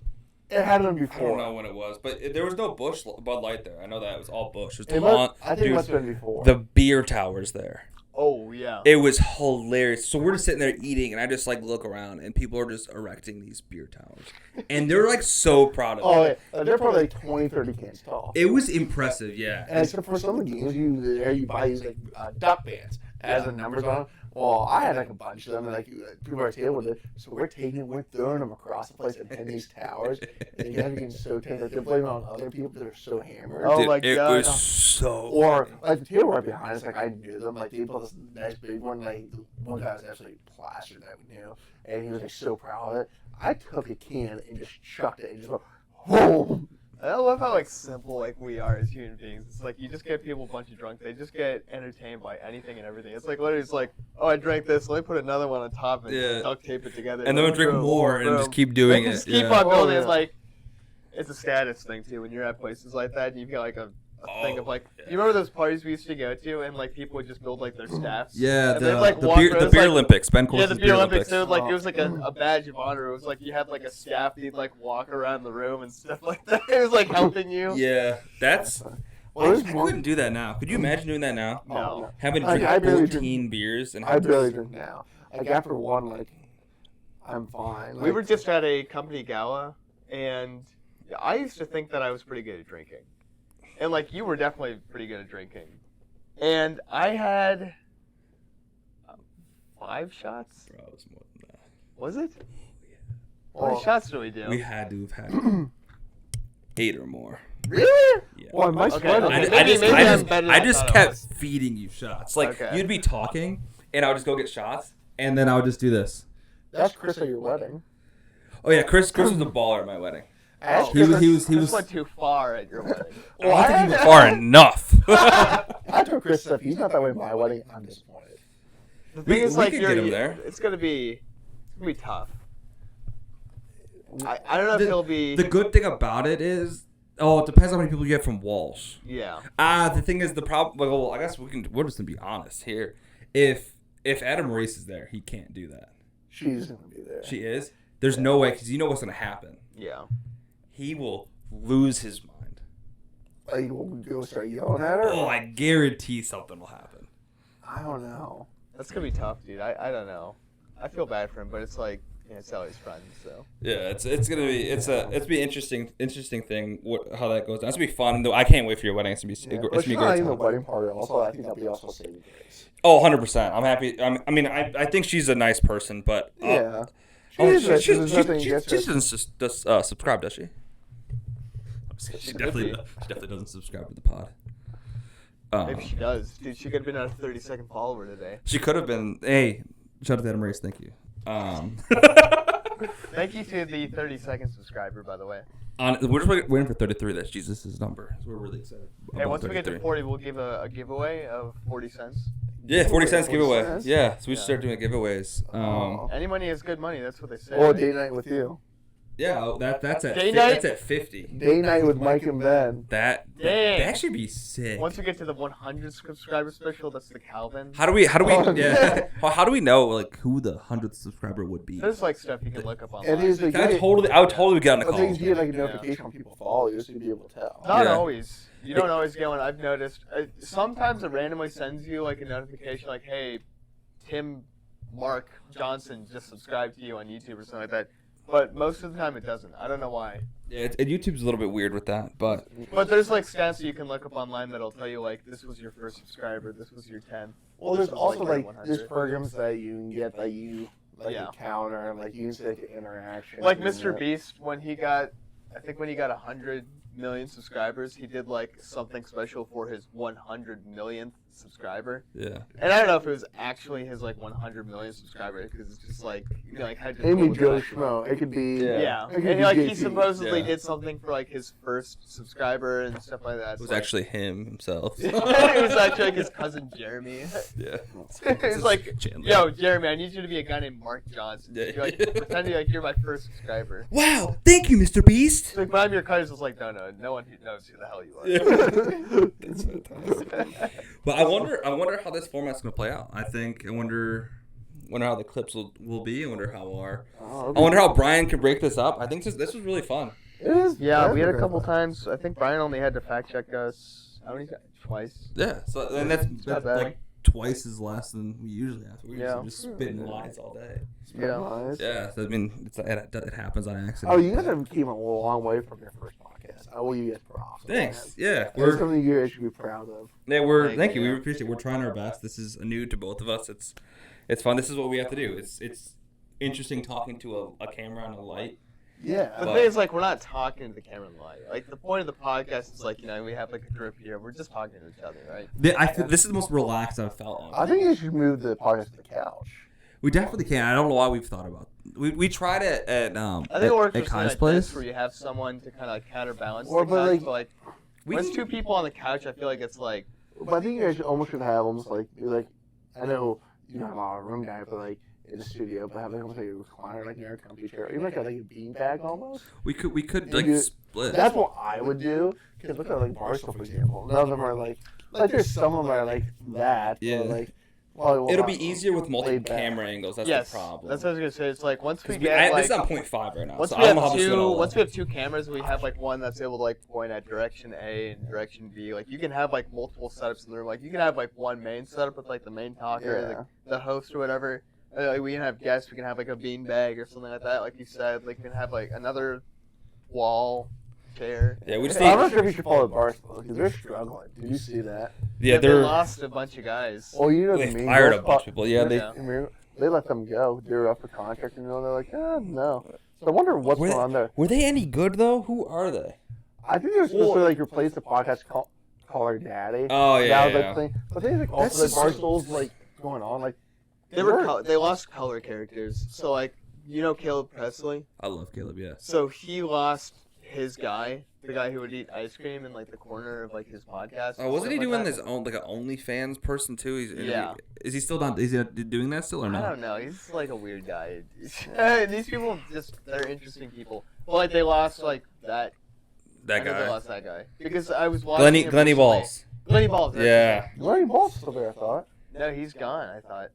It had been I don't before. know when it was, but there was no Bud Light there. I know that it was all Busch. It was It I think it dude, must have been before. the beer towers there. Oh yeah. It was hilarious. So we're just sitting there eating, and I just like look around, and people are just erecting these beer towers, and they're like so proud of Oh, it. yeah. They're probably like 20, 30 cans tall. It was impressive, yeah. And except for some of the games, you buy these like duck bands as the numbers on them. Well, I had like a bunch of them, and like people are table with it. So we're throwing them across the place and hitting these towers. And you guys are getting so tense. Like they're blaming on other people that are so hammered. Oh Dude, my it God. was so. Or like the table right behind us, like I knew them. Like they built this nice big one. Like one guy was absolutely plastered that we knew, and he was like so proud of it. I took a can and just chucked it and just went, boom. I love how like simple like we are as human beings. It's like you just get people a bunch of drunk. They just get entertained by anything and everything. It's like literally, it's like, oh, I drank this. Let me put another one on top and Yeah. duct tape it together. And then we drink Boom, more and boom. just keep doing They it. just keep yeah. on building. Oh, It's yeah. like it's a status thing too. When you're at places like that, and you've got like a thing of like. yeah. You remember those parties we used to go to, and like people would just build like their staffs. Yeah, And they'd, like, walk the around, beer it's like- Olympics. Ben Yeah, Course's the beer Olympics. So like Oh. it was like a badge of honor. It was like you had like a staff. You'd like walk around the room and stuff like that. It was like helping you. Yeah, that's. Well, there's I more- couldn't do that now. Could you imagine doing that now? No. Having to I- drink I barely 14 beers and I barely drink now. Like after one, like I'm fine. We were just at a company gala, and I used to think that I was pretty good at drinking. And like you were definitely pretty good at drinking, and I had 5 shots. Bro, it was more than that. Was it? How Well, many shots did we do? We had to have had 8 or more. Really? Yeah. Well, my Okay, sweater. okay. I just kept feeding you shots. Like Okay. you'd be talking, and I would just go get shots, and then I would just do this. That's Chris at your wedding. Oh yeah, Chris was a baller at my wedding. Ask He Chris- was. went too far at your wedding. I don't think he went far enough. I told Chris if he's not that way at my wedding, I'm disappointed. The thing is, we like, could get him there. It's gonna be tough. I don't know if he'll be. The good thing about it is, it depends how many people you get from Walsh. Yeah. The thing is the problem. Well, I guess we're just gonna be honest here. If Adam Maurice is there, he can't do that. She's gonna be there. She is. There's no way because you know what's gonna happen. Yeah. He will lose his mind. Like, will we go start yelling at her? Oh, I guarantee something will happen. I don't know. That's gonna be tough, dude. I don't know. I feel bad for him, but it's like it's Sally's friend, so. Yeah, it's gonna be interesting thing how that goes down. It's gonna be fun though. I can't wait for your wedding. It's gonna be Yeah. it's But gonna she's be a not great even the time. wedding party. Also, I think that'll be also saving grace. Oh, 100%. I'm happy. I mean, I think she's a nice person, but Yeah. she There's nothing against her. doesn't subscribe, does she? She definitely doesn't subscribe to the pod. Maybe she does, dude. She could have been a 30-second follower today. She could have been. Hey, shout out to Adam Race. Thank you. Thank you to the 30-second subscriber, by the way. We're just waiting for 33. That's Jesus' number. So we're really excited. Hey, about once we get to 33. 40, we'll give a giveaway of 40 cents. Yeah, 40 cents 40 giveaway. cents? Yeah, so we should Yeah. start doing giveaways. Any money is good money. That's what they say. Or right? date night with you. Yeah, that's at Day night? that's at 50. Date night with Mike and Ben. That Dang. actually be sick. Once we get to the 100 subscriber special, that's the Calvin. How do we Oh, yeah? How do we know like who the 100th subscriber would be? There's like stuff you can look up And online. he's like, I would totally get on the the call. thing is, you get like a notification when people follow you, so you'd be able to tell. Not Yeah. always. You don't always get one. I've noticed. Sometimes it randomly sends you like a notification, like, "Hey, Tim, Mark Johnson just subscribed to you on YouTube or something like that." But most of the time it doesn't. I don't know why. Yeah, YouTube's a little bit weird with that, but But there's like stats that you can look up online that'll tell you like this was your first subscriber, this was your 10th. Well, there's This was, also your like 100. there's programs that you can get that you like Yeah. encounter, like you can see like an interaction. Like and Mr. that. Beast, when he got 100 million subscribers, he did like something special for his 100 millionth subscriber. yeah. And I don't know if it was actually his like 100 million subscribers because it's just like like how Maybe Joe Schmo. It could be. Yeah, It could and be like he JT. supposedly Yeah. did something for like his first subscriber and stuff like that. It was actually him himself. it was actually like his cousin Jeremy. Yeah. It's like, Chandler. yo, Jeremy, I need you to be a guy named Mark Johnson. Yeah. You're like pretend you're my first subscriber. Wow! Thank you, Mr. Beast. Like, but I'm your cousin. It's like, no one knows who the hell you are. That's fantastic. But I wonder how this format's gonna play out. I wonder how the clips will be. I wonder how Brian could break this up. I think this was really fun. It is. Yeah, we had a very couple fun. times. I think Brian only had to fact check us. How many times? Twice. Yeah. So and that's not bad. like twice as less than we usually have. We Yeah. usually just spitting lies all day. Yeah. Nice. Yeah. So, I mean, it happens on accident. Oh, you guys have came a long way from your first podcast. I will you guys props. Thanks. Yeah. It's something you guys should be proud of. Yeah, thank you. you. We appreciate it. We're trying our best. This is new to both of us. It's fun. This is what we have to do. It's interesting talking to a camera and a light. Yeah. But the thing is, like, we're not talking to the camera and light. Like, the point of the podcast is, like, we have, like, a group here. We're just talking to each other, right? This is the most relaxed I've felt. I think you should move the podcast to the couch. We definitely can. I don't know why we've thought about. We tried it at I think it works at for Kai's something like place. this, where you have someone to kind of, like, counterbalance Or, the but, couch. like, But, like, when it's two people on the couch, I feel like it's, like... But I think you guys almost should have almost like I know you don't have a lot of room guy, but like in the studio, but have like almost like a recliner, like near a comfy chair, even like a bean bag almost. We could And like you- split. That's what I would do. Because look at like Barstool, for example. None of them are like there's some of them are like that. Yeah. But, like well, It'll not be easier with multiple laid back. camera angles. That's yes, the problem. that's what I was going to say. It's like, once we 'Cause get, like... this is on 0.5 right now. Once So we I don't know how have this is gonna look. once we have two cameras, we have like one that's able to like point at direction A and direction B. Like you can have like multiple setups in the room. Like you can have like one main setup with like the main talker, Yeah. like, the host or whatever. Like, we can have guests. We can have like a bean bag or something like that. Like you said, like we can have like another wall. chair. Yeah, we just I'm need. not sure if you should follow Barstool because they're struggling. Did you see that? Yeah, they they're. lost a bunch of guys. Oh, you know They the Mean fired Girls a bunch of people. Yeah, they. they let them go. They were up for contract, and they're like, no. So I wonder what's going on there. Were they any good though? Who are they? I think they were supposed to like replace the podcast Caller Daddy. Oh yeah, That was the thing. But they like also like Barstool's like going on like They lost color characters. So like Caleb Presley. I love Caleb. Yeah. So he lost his guy, the guy who would eat ice cream in like the corner of like his podcast. Oh, wasn't he doing his own like an OnlyFans person too? Yeah. Is he still not? Is he doing that still or no? I don't know. He's like a weird guy. These people they're interesting people. Well, like they lost like that. That I know they guy. lost that guy because I was watching. Glenny Balls. Glenny Balls. Yeah. Larry Ball's still there, I thought. No, he's gone. I thought.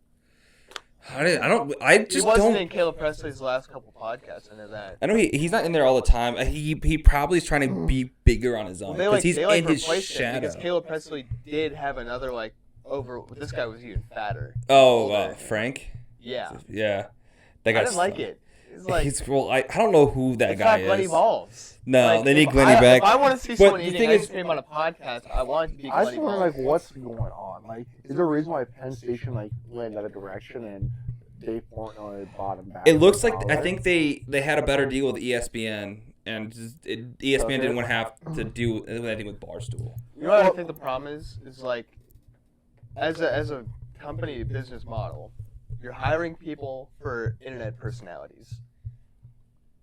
I He just wasn't don't. in Caleb Presley's last couple podcasts. I know that. I know he's not in there all the time. He probably is trying to be bigger on his own because he's in his shadow. Because Caleb Presley did have another like over. This guy was even fatter. Oh, Frank. Yeah. Yeah. I didn't like it. It's like I don't know who that guy not Glenny is. Balls. No, Like, they need if Glenny back. If I want to see But someone the eating thing ice is- cream on a podcast, I want it to be I Glenny just wonder Balls. like what's going on. Like, is there a reason why Penn Station like went that direction and Dave Portnoy bottom back? It looks like I think they had a better deal with ESPN, and ESPN didn't want to have to do anything with Barstool. You know what I think the problem is? Is like, as a company business model, you're hiring people for internet personalities.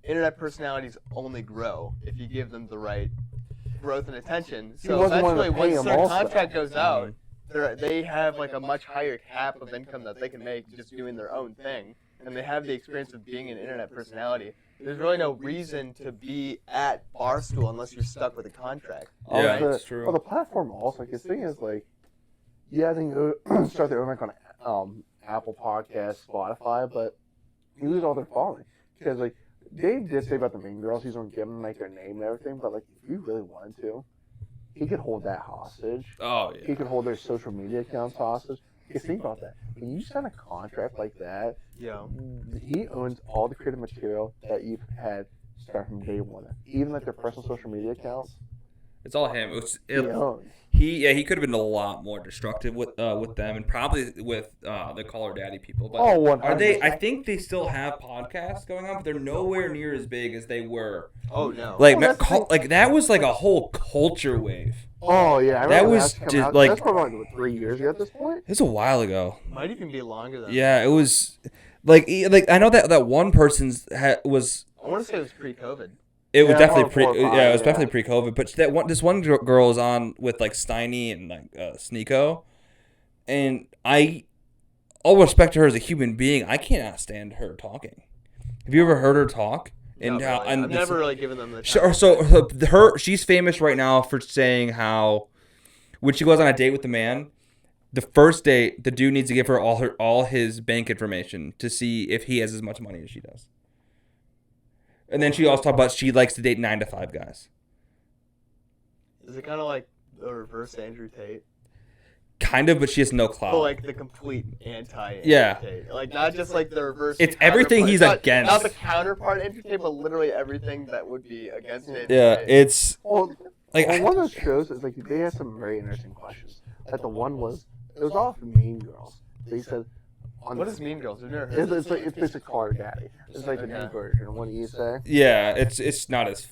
Internet personalities only grow if you give them the right growth and attention. So wasn't wanting to eventually, pay once them their also. contract goes out, they have like a much higher cap of income that they can make just doing their own thing, and they have the experience of being an internet personality. There's really no reason to be at Barstool unless you're stuck with a contract. Yeah, the, that's true. Well, the platform also, like, his thing is like, yeah, I think start their own like on Apple Podcasts, Spotify, but you lose all their following because like Dave did say about the Mean Girls, he's gonna give them like their name and everything, but like if you really wanted to, he could hold that hostage. Oh He could hold their social media accounts hostage. Because think about that. When you sign a contract like that, Yeah. he owns all the creative material that you've had start from day one. Even like their personal social media accounts, It's all him. he owns. He could have been a lot more destructive with them and probably with the Caller Daddy people. But Oh, are they? 100%. I think they still have podcasts going on, but they're nowhere near as big as they were. Oh no. Like Well, that's the thing. like that was like a whole culture wave. Oh yeah, I That remember was coming just, out. like- That's probably like 3 years ago at this point. It was a while ago. Might even be longer than. Yeah, it was like I know that one person's was. I want to say it was pre-COVID. It was Yeah, definitely probably 4 or 5, yeah, it was yeah. definitely pre-COVID. But this one girl is on with like Steiny and like Sneeko, and all respect to her as a human being, I cannot stand her talking. Have you ever heard her talk? And Not how really. and I've never really given them the So, time. so she's famous right now for saying how when she goes on a date with the man, the first date the dude needs to give her all his bank information to see if he has as much money as she does. And then she also talked about she likes to date 9 to 5 guys. Is it kind of like the reverse Andrew Tate? Kind of, but she has no clout. But like the complete anti. Yeah. Tate. Like not just like the reverse. It's everything counterpart. he's Not- against. Not the counterpart Andrew Tate, but literally everything that would be against it. Yeah, it's Well, like one of those shows is like they had some very interesting questions. Like the one was it was all Mean Girls. They said, What is Mean Girls? I've never heard. It's, of it's like it's basically Caller Daddy. It's like the new Okay. version. What do you say? yeah, it's not as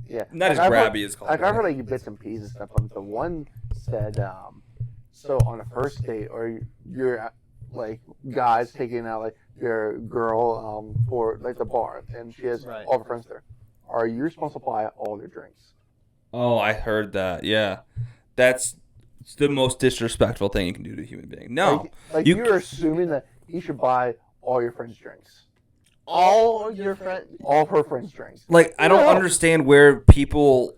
Yeah, not as I've heard- grabby as Call Like of I've heard Duty. like bits and pieces stuff. But the one said, so on a first date, or you're like guys taking out like your girl for like the bar, and she has Right. all her friends there. Are you responsible to buy all their drinks? Oh, I heard that. Yeah, that's the most disrespectful thing you can do to a human being. No, like you- you're assuming that he should buy all your friends' drinks, All your friends. all of her friends' drinks. like I don't No. understand where people.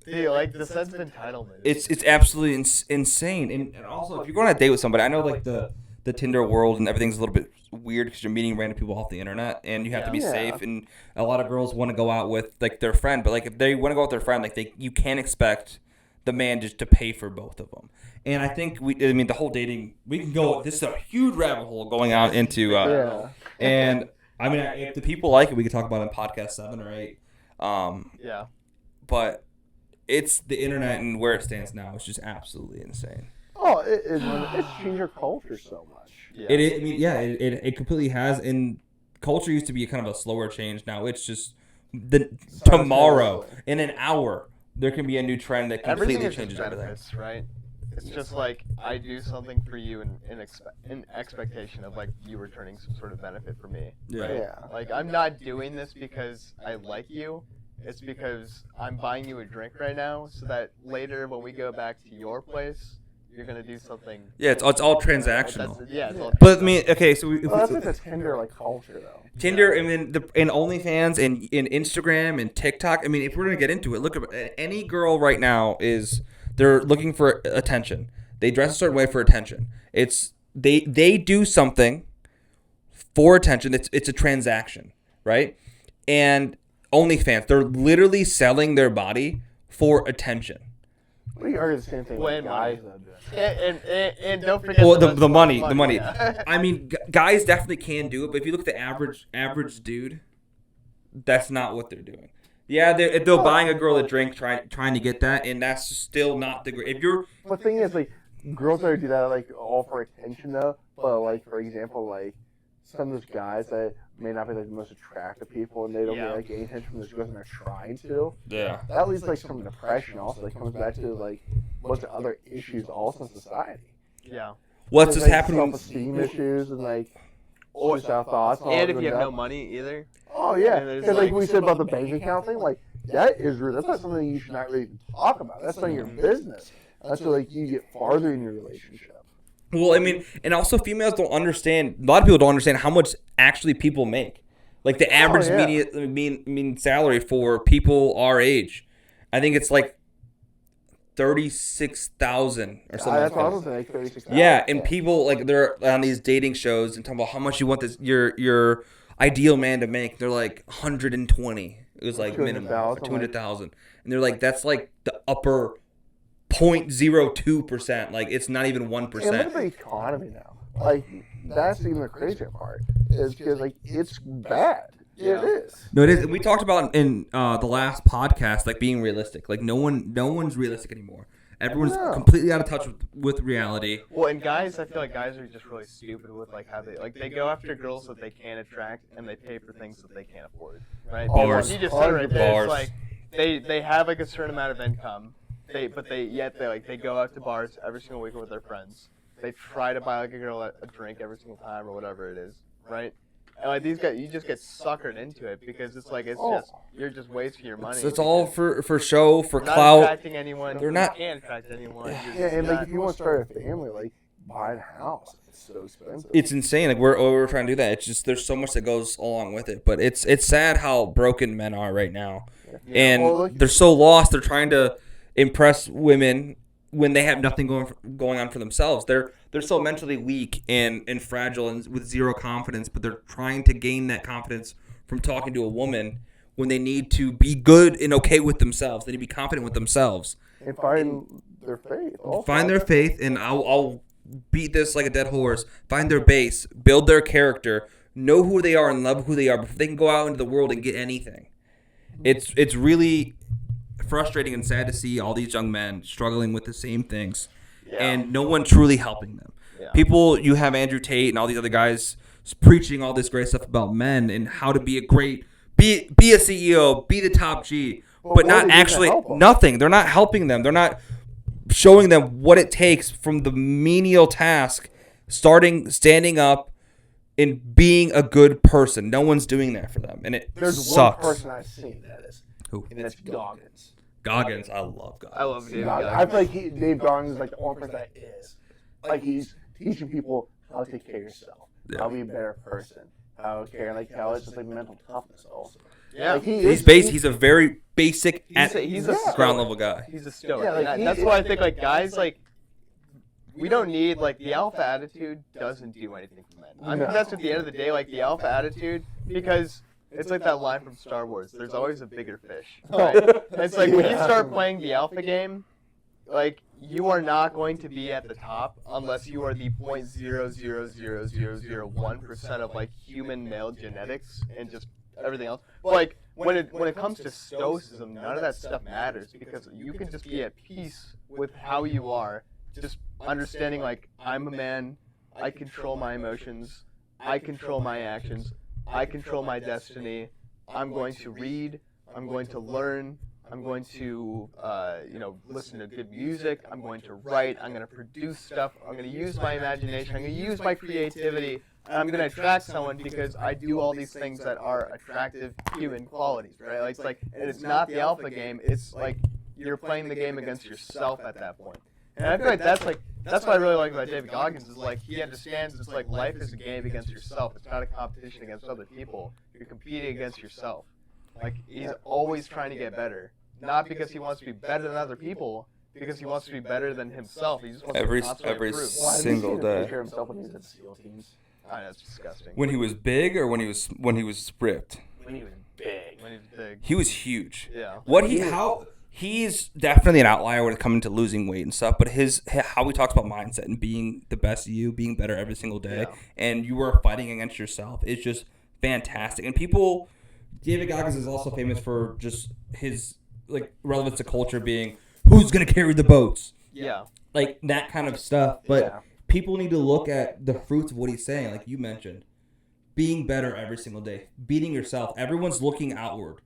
Yeah, like the sense of entitlement. It's absolutely insane. And also, if you're going on a date with somebody, I know like the Tinder world and everything's a little bit weird because you're meeting random people off the internet and you have to be Yeah. safe. And a lot of girls want to go out with like their friend, but like if they want to go with their friend, like you can't expect the man just to pay for both of them. And I think the whole dating, we can go. This is a huge rabbit hole going out into. Yeah. And I mean, if the people like it, we could talk about it in podcast 7 or 8. Yeah. but it's the internet and where it stands now is just absolutely insane. Oh, it's changed our culture so much. Yeah. It completely has. And culture used to be kind of a slower change. Now it's just tomorrow in an hour there can be a new trend that completely changes everything. Benefits, right? It's just like I do something for you in expectation of like you returning some sort of benefit for me. Yeah. Right? Yeah. Like I'm not doing this because I like you. It's because I'm buying you a drink right now, so that later when we go back to your place, you're gonna do something. Yeah, it's all transactional. It's all But I mean, okay, so Well, that's like the Tinder like culture though. Tinder, I mean, and OnlyFans and Instagram and TikTok. I mean, if we're gonna get into it, look at any girl right now they're looking for attention. They dress a certain way for attention. They do something for attention. It's a transaction, right? And OnlyFans, they're literally selling their body for attention. We argue the same thing with guys though. And don't forget The money. Yeah. I mean, guys definitely can do it, but if you look at the average dude, that's not what they're doing. Yeah, they're buying a girl a drink, trying to get that, and that's still not the great. If you're, But the thing is, like, girls that do that like all for attention though. But like, for example, like some of those guys that may not be like the most attractive people, and they don't get like any attention from those girls, and they're trying to. yeah, That leads like some depression. Also, like comes back to like what's the other issues also in society. Yeah. what's just like, happening? Self-esteem issues and like suicide thoughts. And if you have no money either. Oh yeah, And there's, because like like, we said about the bank account thing, like that is real. That's not something you should not really even talk about. That's not your business. That's where like you get farther in your relationship. Well, I mean, and also females don't understand. A lot of people don't understand how much actually people make. Like the average mean salary for people our age, I think it's like 36,000 or something. That's like what I that. was like 36,000. Yeah, and people like they're on these dating shows and talking about how much you want your ideal man to make. They're like 120. It was like minimum 200,000, and they're like that's like the upper 0.02%. Like it's not even 1%. And look at the economy now. Like that's even the crazier part is because like it's bad. Yeah. It is. No, it is. We talked about in the last podcast, like being realistic. Like no one's realistic anymore. Everyone's completely out of touch with reality. Well, and guys, I feel like guys are just really stupid with like how they go after girls that they can't attract, and they pay for things that they can't afford. Right? Bars. You just said it right there. Bars. It's like they have like a certain amount of income. They go out to bars every single week with their friends. They try to buy like a girl a drink every single time or whatever it is, right? And like these guys, you just get suckered into it because it's like just you're just wasting your money. It's all for show, for not clout. attracting anyone. They're not. You can't attract anyone. Yeah, and like if you want to start a family, like buying a house, it's so expensive. It's insane. Like we're trying to do that. It's just there's so much that goes along with it. But it's sad how broken men are right now, and they're so lost. They're trying to impress women when they have nothing going on for themselves. They're so mentally weak and fragile and with zero confidence, but they're trying to gain that confidence from talking to a woman when they need to be good and okay with themselves. They need to be confident with themselves. And find their faith. Also. Find their faith, and I'll beat this like a dead horse. Find their base, build their character, know who they are and love who they are before they can go out into the world and get anything. It's really frustrating and sad to see all these young men struggling with the same things and no one truly helping them. Yeah. People, you have Andrew Tate and all these other guys preaching all this great stuff about men and how to be a great, be a CEO, be the top G, but not actually nothing. They're not helping them. They're not showing them what it takes from the menial task, standing up and being a good person. No one's doing that for them, and There's sucks. one person I've seen that is. Who? And that's Goggins. Goggins, I love Goggins. I love Dave I Goggins. feel like Dave Goggins is like the only person that is. Like he's teaching people how to take care of yourself, how to be a better person, how to care, like how it's just like mental toughness also. Yeah, like, He's a very basic he's a ground level guy. He's a stoic. Yeah, like, That's why I think like guys like we don't need like the alpha attitude doesn't do anything for men. I mean that's at the end of the day like the alpha attitude because it's like that line from Star Wars. There's always a bigger fish. Right? It's like when you start playing the alpha game, like you are not going to be at the top unless you are the 0.0000001% of like human male genetics and just everything else. But when it comes to stoicism, none of that stuff matters because you can just be at peace with how you are, just understanding like I'm a man, I control my emotions, I control my actions, I control my destiny. I'm going to read, I'm going to learn, I'm going to listen to good music, I'm going to write, I'm going to produce stuff, I'm going to use my imagination, I'm going to use my creativity, and I'm going to attract someone because I do all these things that are attractive human qualities, right? Like, it's like, and it's not the alpha game, it's like you're playing the game against yourself at that point. And I feel like that's what I really like about David Goggins is like he understands it's like life is a game against yourself. It's not a competition against other people. You're competing against yourself. Like he's always trying to get better, not because he wants to be better than other people, because he wants to be better than himself. He just wants Every to constantly improve. single day. Picture himself when he was in SEAL teams. I know, that's disgusting. When he was big or when he was ripped? When he was big. When he's big. He was huge. Yeah. He's definitely an outlier when it comes to losing weight and stuff, but how he talks about mindset and being the best you, being better every single day, and you are fighting against yourself is just fantastic. And David Goggins is also famous for just his like relevance to culture being who's gonna carry the boats, like that kind of stuff. But people need to look at the fruits of what he's saying, like you mentioned, being better every single day, beating yourself. Everyone's looking outward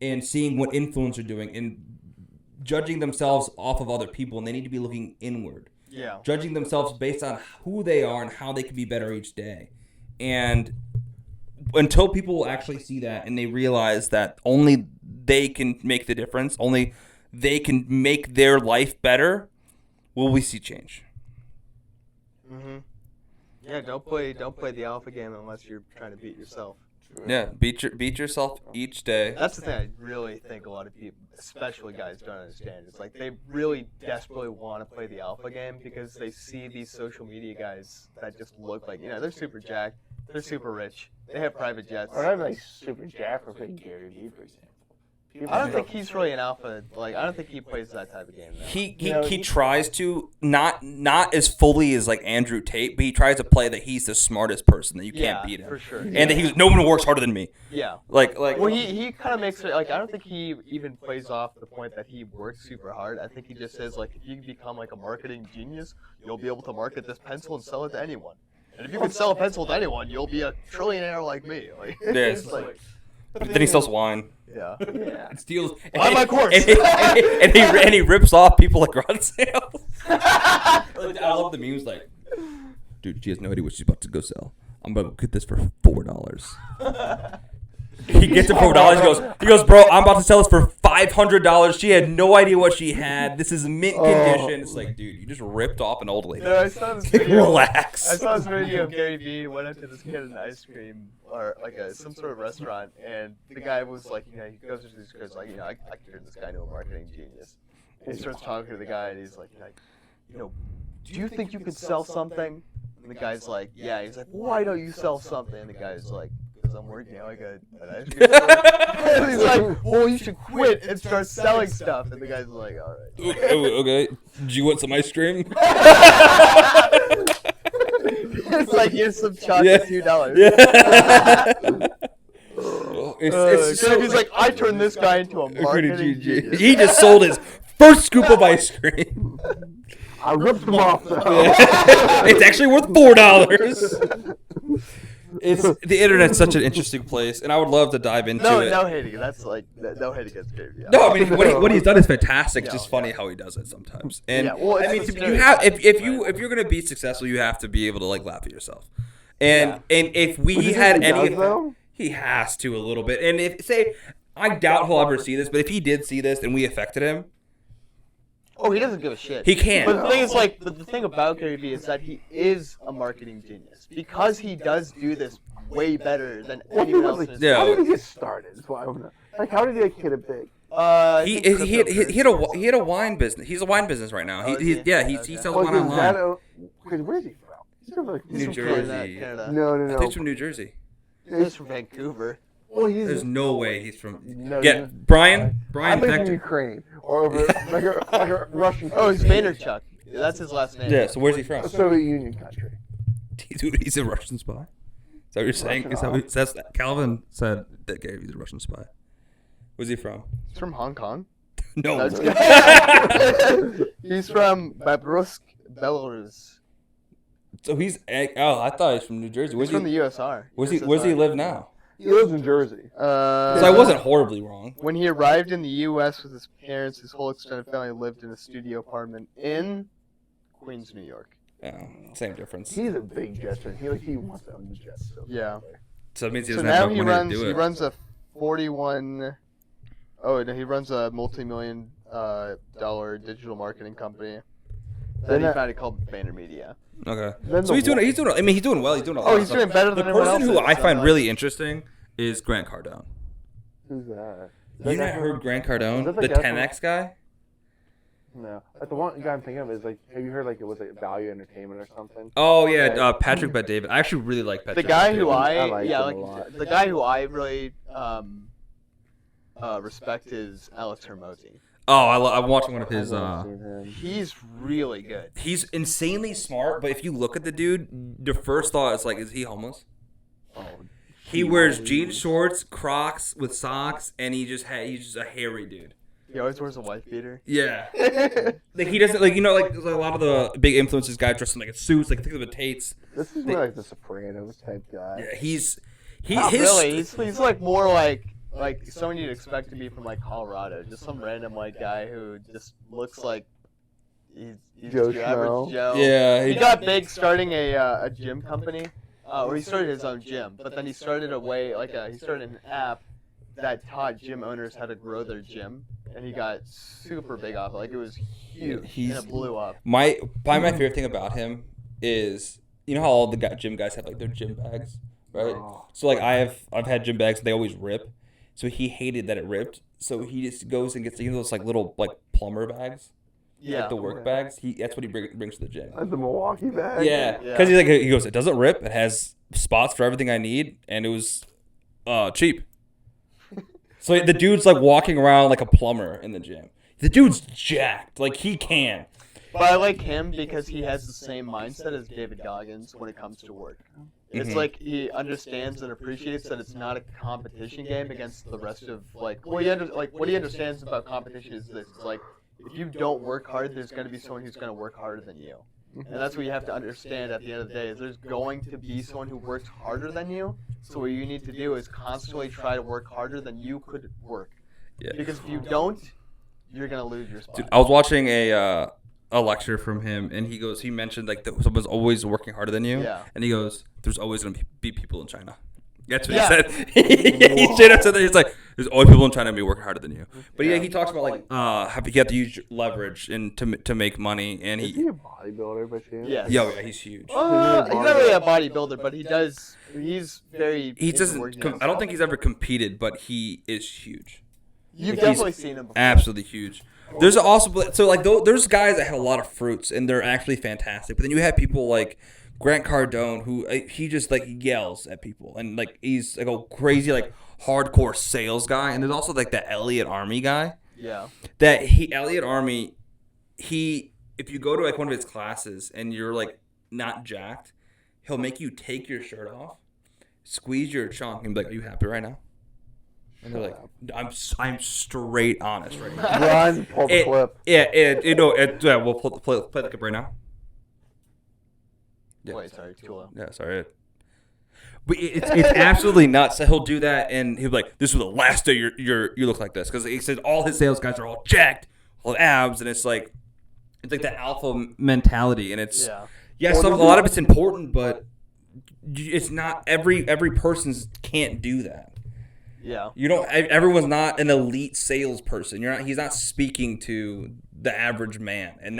and seeing what influence are doing and judging themselves off of other people, and they need to be looking inward. Judging themselves based on who they are and how they can be better each day. And until people actually see that and they realize that only they can make the difference, only they can make their life better, will we see change. Yeah, don't play the alpha game unless you're trying to beat yourself. Yeah, beat yourself each day. That's the thing I really think a lot of people, especially guys, don't understand. It's like they really desperately want to play the alpha game because they see these social media guys that just look like, they're super jacked, they're super rich, they have private jets. Or I'm like super jacked for playing Gary Vee, for example. I don't think he's really an alpha. Like, I don't think he plays that type of game. Though. He tries to not as fully as like Andrew Tate, but he tries to play that he's the smartest person, that you can't beat him for sure. and that no one works harder than me. Yeah. Like. Well, he kind of makes it like I don't think he even plays off the point that he works super hard. I think he just says like if you become like a marketing genius, you'll be able to market this pencil and sell it to anyone. And if you can sell a pencil to anyone, you'll be a trillionaire like me. Like, yes. But then he sells wine. Yeah. And steals. Buy my course. And he rips off people like garage sales. I love the memes like, dude, she has no idea what she's about to go sell. I'm about to get this for $4. He gets it for $4. He goes, bro, I'm about to sell this for $500. She had no idea what she had. This is mint condition. It's like, dude, you just ripped off an old lady. No, I saw this video. Relax. I saw this video of Gary Vee went up to this kid in an ice cream or like some sort of restaurant, and the guy was like, he goes to these kids like, I can turn this guy into a marketing genius. And he starts talking to the guy, and he's like, do you think you could sell something? And the guy's like, yeah. He's like, why don't you sell something? And the guy's like, because I'm working at like an ice cream store. And he's like, well, you should quit and start selling stuff. And the guy's like, all right. Okay. Do you want some ice cream? It's like, here's some chocolate, $2. He's like, I turned this guy into a marketing genius. He just sold his first scoop of ice cream. I ripped him off, though. It's actually worth $4. The internet's such an interesting place, and I would love to dive into it. No hating. That's like no hate against Gary Vee. No, I mean what he's done is fantastic. It's just funny how he does it sometimes. And I mean, if you're gonna be successful, you have to be able to like laugh at yourself. And if we had any, he has to a little bit. And I doubt he'll ever see this, but if he did see this and we affected him. Oh, he doesn't give a shit. He can't. But the thing is, the thing about Gary Vee is that he is a marketing genius because he does do this way better than anyone else. How did he get started? That's why I want to. Like, how did he hit it big? He had a wine business. He's a wine business right now. He sells wine online. Where is he from? He's from like New Jersey. Canada. No. I think he's from New Jersey. He's from Vancouver. Well, there's no way he's from. No, Brian. I live in Ukraine or over like a Russian. Oh, he's Vaynerchuk. That's his last name. Yeah. So where's he from? A Soviet Union country. Dude, he's a Russian spy. Is that what you're saying? That's Calvin said that Gary's a Russian spy. Where's he from? He's from Hong Kong. No. No, just kidding. He's from Babrusk, Belarus. So he's. Oh, I thought he's from New Jersey. He's from the USR. Where's he live now? He lives in Jersey. So I wasn't horribly wrong. When he arrived in the U.S. with his parents, his whole extended family lived in a studio apartment in Queens, New York. Yeah, same difference. He's a big Jets fan. He wants to own the Jets. So Yeah. So it means he So doesn't have now enough money to do he it. runs a 41. Oh no, he runs a multi-million dollar digital marketing company. Then he founded called VaynerMedia. Okay. Then So he's doing. I mean, he's doing well. He's doing a lot. Oh, of he's stuff. doing better The than everyone else. person who I is, find so, really interesting is Grant Cardone. Who's that? You not heard Grant Cardone, Is that the the guy 10X guy? No. Like the one guy I'm thinking of is like, have you heard like it was like Value Entertainment or something? Oh yeah, Patrick Bet-David. I actually really like The Patrick. guy who Bet-David. I like him a lot. the guy who I really respect is Alex Hermosi. Oh, I'm watching one of his. I've never seen him. He's really good. He's insanely smart, but if you look at the dude, the first thought is like, is he homeless? Oh, He wears jean shorts, Crocs with socks, and he's just a hairy dude. He always wears a wife beater. Yeah. Like he doesn't like like a lot of the big influencers guys dressed in like suits, like think of the Tates. this is more like the Sopranos type guy. Yeah, he's Not really. He's like more like someone you'd expect to be from like Colorado, just some random white guy who just looks like he's Joe just your average Schmo. Joe. Yeah, He got big starting a gym company, or he started his own gym, but then he started he started an app that taught gym owners how to grow their gym, and he got super big off it. Like it was huge, and it blew up. my favorite thing about him is how all the gym guys have like their gym bags, right? Oh. So like I've had gym bags, they always rip. So he hated that it ripped. So he just goes and gets those like little like plumber bags, Yeah. like the work bags. That's what he brings to the gym. Like the Milwaukee bag. Yeah, Yeah. because he goes, it doesn't rip. It has spots for everything I need, and it was cheap. So the dude's like walking around like a plumber in the gym. The dude's jacked, like he can. But I like him because he has the same mindset as David Goggins when it comes to work. It's Mhm. like he understands and appreciates that it's not a competition game against the rest of what he understands about competition is this: it's like if you don't work hard, there's going to be someone who's going to work harder than you, and that's what you have to understand at the end of the day. Is there's going to be someone who works harder than you. So what you need to do is constantly try to work harder than you could work. Yeah. Because if you don't, you're going to lose your spot. Dude, I was watching a lecture from him, and he mentioned like that someone's always working harder than you, Yeah. and he goes, "There's always gonna be people in China." That's what Yeah. he said. He straight up said that. He's like, "There's always people in China be working harder than you." But yeah, he talks about like how you have to use leverage and to make money, and Is he a bodybuilder by chance? Yes. yeah, he's huge. He's not really a bodybuilder, but he's very. He into doesn't. working out. I don't think he's ever competed, but he is huge. You've he's definitely seen him before. Absolutely huge. There's also there's guys that have a lot of fruits and they're actually fantastic. But then you have people like Grant Cardone who he just like yells at people and like he's like a crazy like hardcore sales guy. And there's also like that Elliot Army guy. Yeah. Elliot Army, if you go to like one of his classes and you're like not jacked, he'll make you take your shirt off, squeeze your chunk, and be like, "Are you happy right now?" And they're like, I'm straight honest right now. Run, pull the clip. Yeah, we'll play the clip right now. Yeah. Wait, sorry, too low. Yeah, sorry. But it's absolutely nuts that he'll do that, and he'll be like, "This was the last day you look like this," because he says all his sales guys are all jacked, all abs, and it's like that alpha mentality, and it's a lot of it's important, but it's not every person's can't do that. Yeah. Everyone's not an elite salesperson. He's not speaking to the average man. And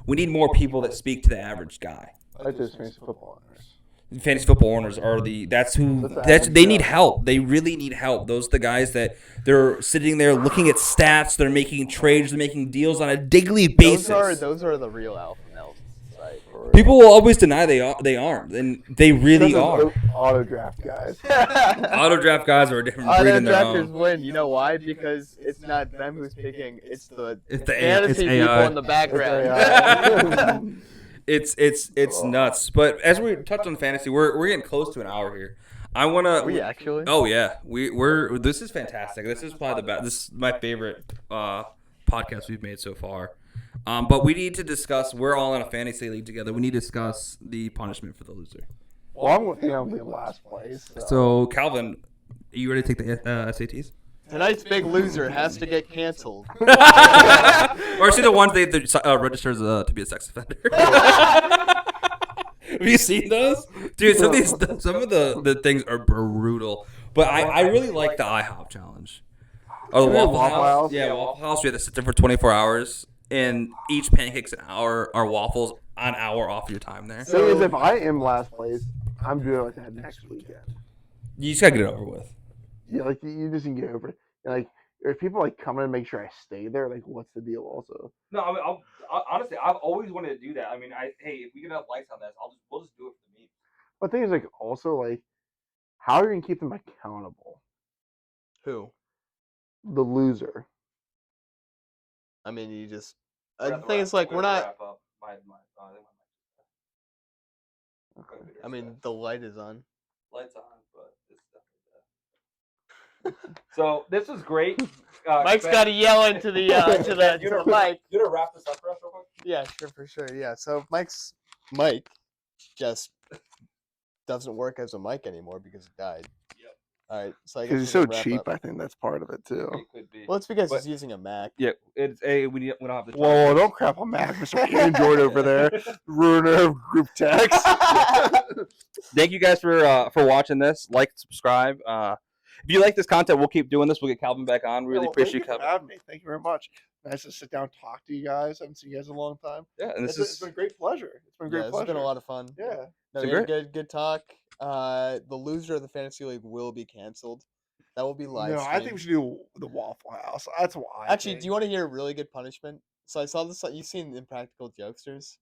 we need more people that speak to the average guy. Like those fantasy football owners. Fantasy football owners are they need help. They really need help. Those are the guys that they're sitting there looking at stats, they're making trades, they're making deals on a daily basis. Those are the real alpha males. Right. People will always deny they aren't, and they really are. Auto draft guys. Auto draft guys are a different breed Auto in their drafters own. win. You know why? Because it's not them who's picking. It's the It's the fantasy people AI. in the background. It's nuts. But as we touched on fantasy, we're getting close to an hour here. I want Are we to. actually? Oh yeah, we're. This is fantastic. This is probably the best. This is my favorite podcast we've made so far. But we need to discuss. We're all in a fantasy league together. We need to discuss the punishment for the loser. Well, I'm going to be in last place. So Calvin, are you ready to take the SATs? Tonight's big loser has to get canceled. Or see the ones they registers to be a sex offender. Have you seen those, dude? Some of the things are brutal. But I really like the IHOP challenge. Or the Waffle House. Yeah, Waffle House. We had to sit there for 24 hours, and each pancake's an hour, or waffles an hour off your time there. So is if I am last place, I'm doing like that next weekend. You just gotta get it over with. Yeah, like you just can get over it. And, like, if people like come in and make sure I stay there, like, what's the deal? Also, No, I mean, honestly, I've always wanted to do that. I mean, hey, if we get enough likes on this, we'll just do it for me. but the thing is, like, also like, how are you gonna keep them accountable? Who? The loser. I mean, you just. The thing is, like, we're not. I mean, the light is on. Lights on, but it's definitely dead. So this was great. Mike's got to yell into the to the mic. You gonna wrap this up for us real quick? Yeah, sure, for sure. Yeah. So Mike just doesn't work as a mic anymore because it died. Yep. All right. So I guess Because he's we're so gonna wrap cheap, up. I think that's part of it too. It could be. Well, it's because But- he's using a Mac. Yeah, it's we don't have the time. Whoa, don't crap on Mac, Mr. Android over there, ruiner of group text. Thank you guys for watching this. Like, subscribe. If you like this content, we'll keep doing this. We'll get Calvin back on. Really appreciate you Calvin. for having me. Thank you very much. Nice to sit down and talk to you guys. I haven't seen you guys in a long time. Yeah, and It's been a great pleasure. It's been a great Yeah, it's pleasure. been a lot of fun. Yeah. No, It's we had great. good talk. The loser of the fantasy league will be canceled. That will be live. No, I think we should do the Waffle House. That's why. Actually, do you want to hear a really good punishment? So I saw this. You've seen Impractical Jokesters?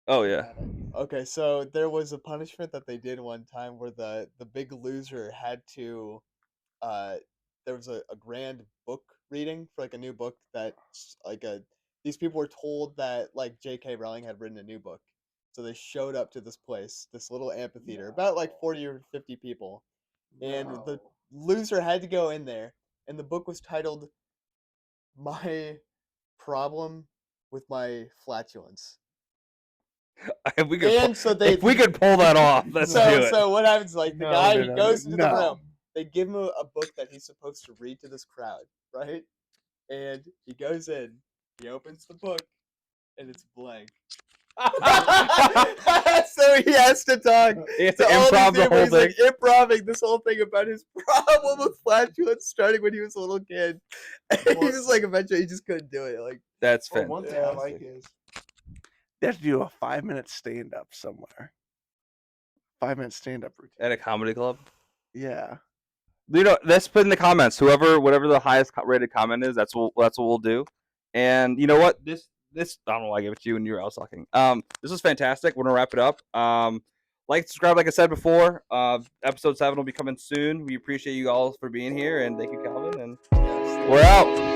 Oh yeah. Okay, so there was a punishment that they did one time where the big loser had to. There was a grand book reading for like a new book that these people were told that like J.K. Rowling had written a new book, so they showed up to this place, this little amphitheater, about like 40 or 50 people, and the loser had to go in there, and the book was titled "My Problem with My Flatulence." If we could, And so they if we could pull that off, let's do it. So what happens? Like the guy he goes into the no. room. They give him a book that he's supposed to read to this crowd, right? And he goes in, he opens the book, and it's blank. So he has to talk. He has to to all improv these the people. whole He's thing. like improving this whole thing about his problem with flatulence starting when he was a little kid. And he was like, eventually, he just couldn't do it. Like, That's Well, one fantastic. thing I like is they have to do a 5-minute stand up somewhere. 5-minute stand up routine. At a comedy club. Yeah. You know, let's put in the comments. Whatever the highest rated comment is, that's what we'll do. And you know what? This I don't know why I gave it to you and you were out talking. This was fantastic. We're gonna wrap it up. Like, subscribe, like I said before. Episode 7 will be coming soon. We appreciate you all for being here, and thank you, Calvin. And we're out.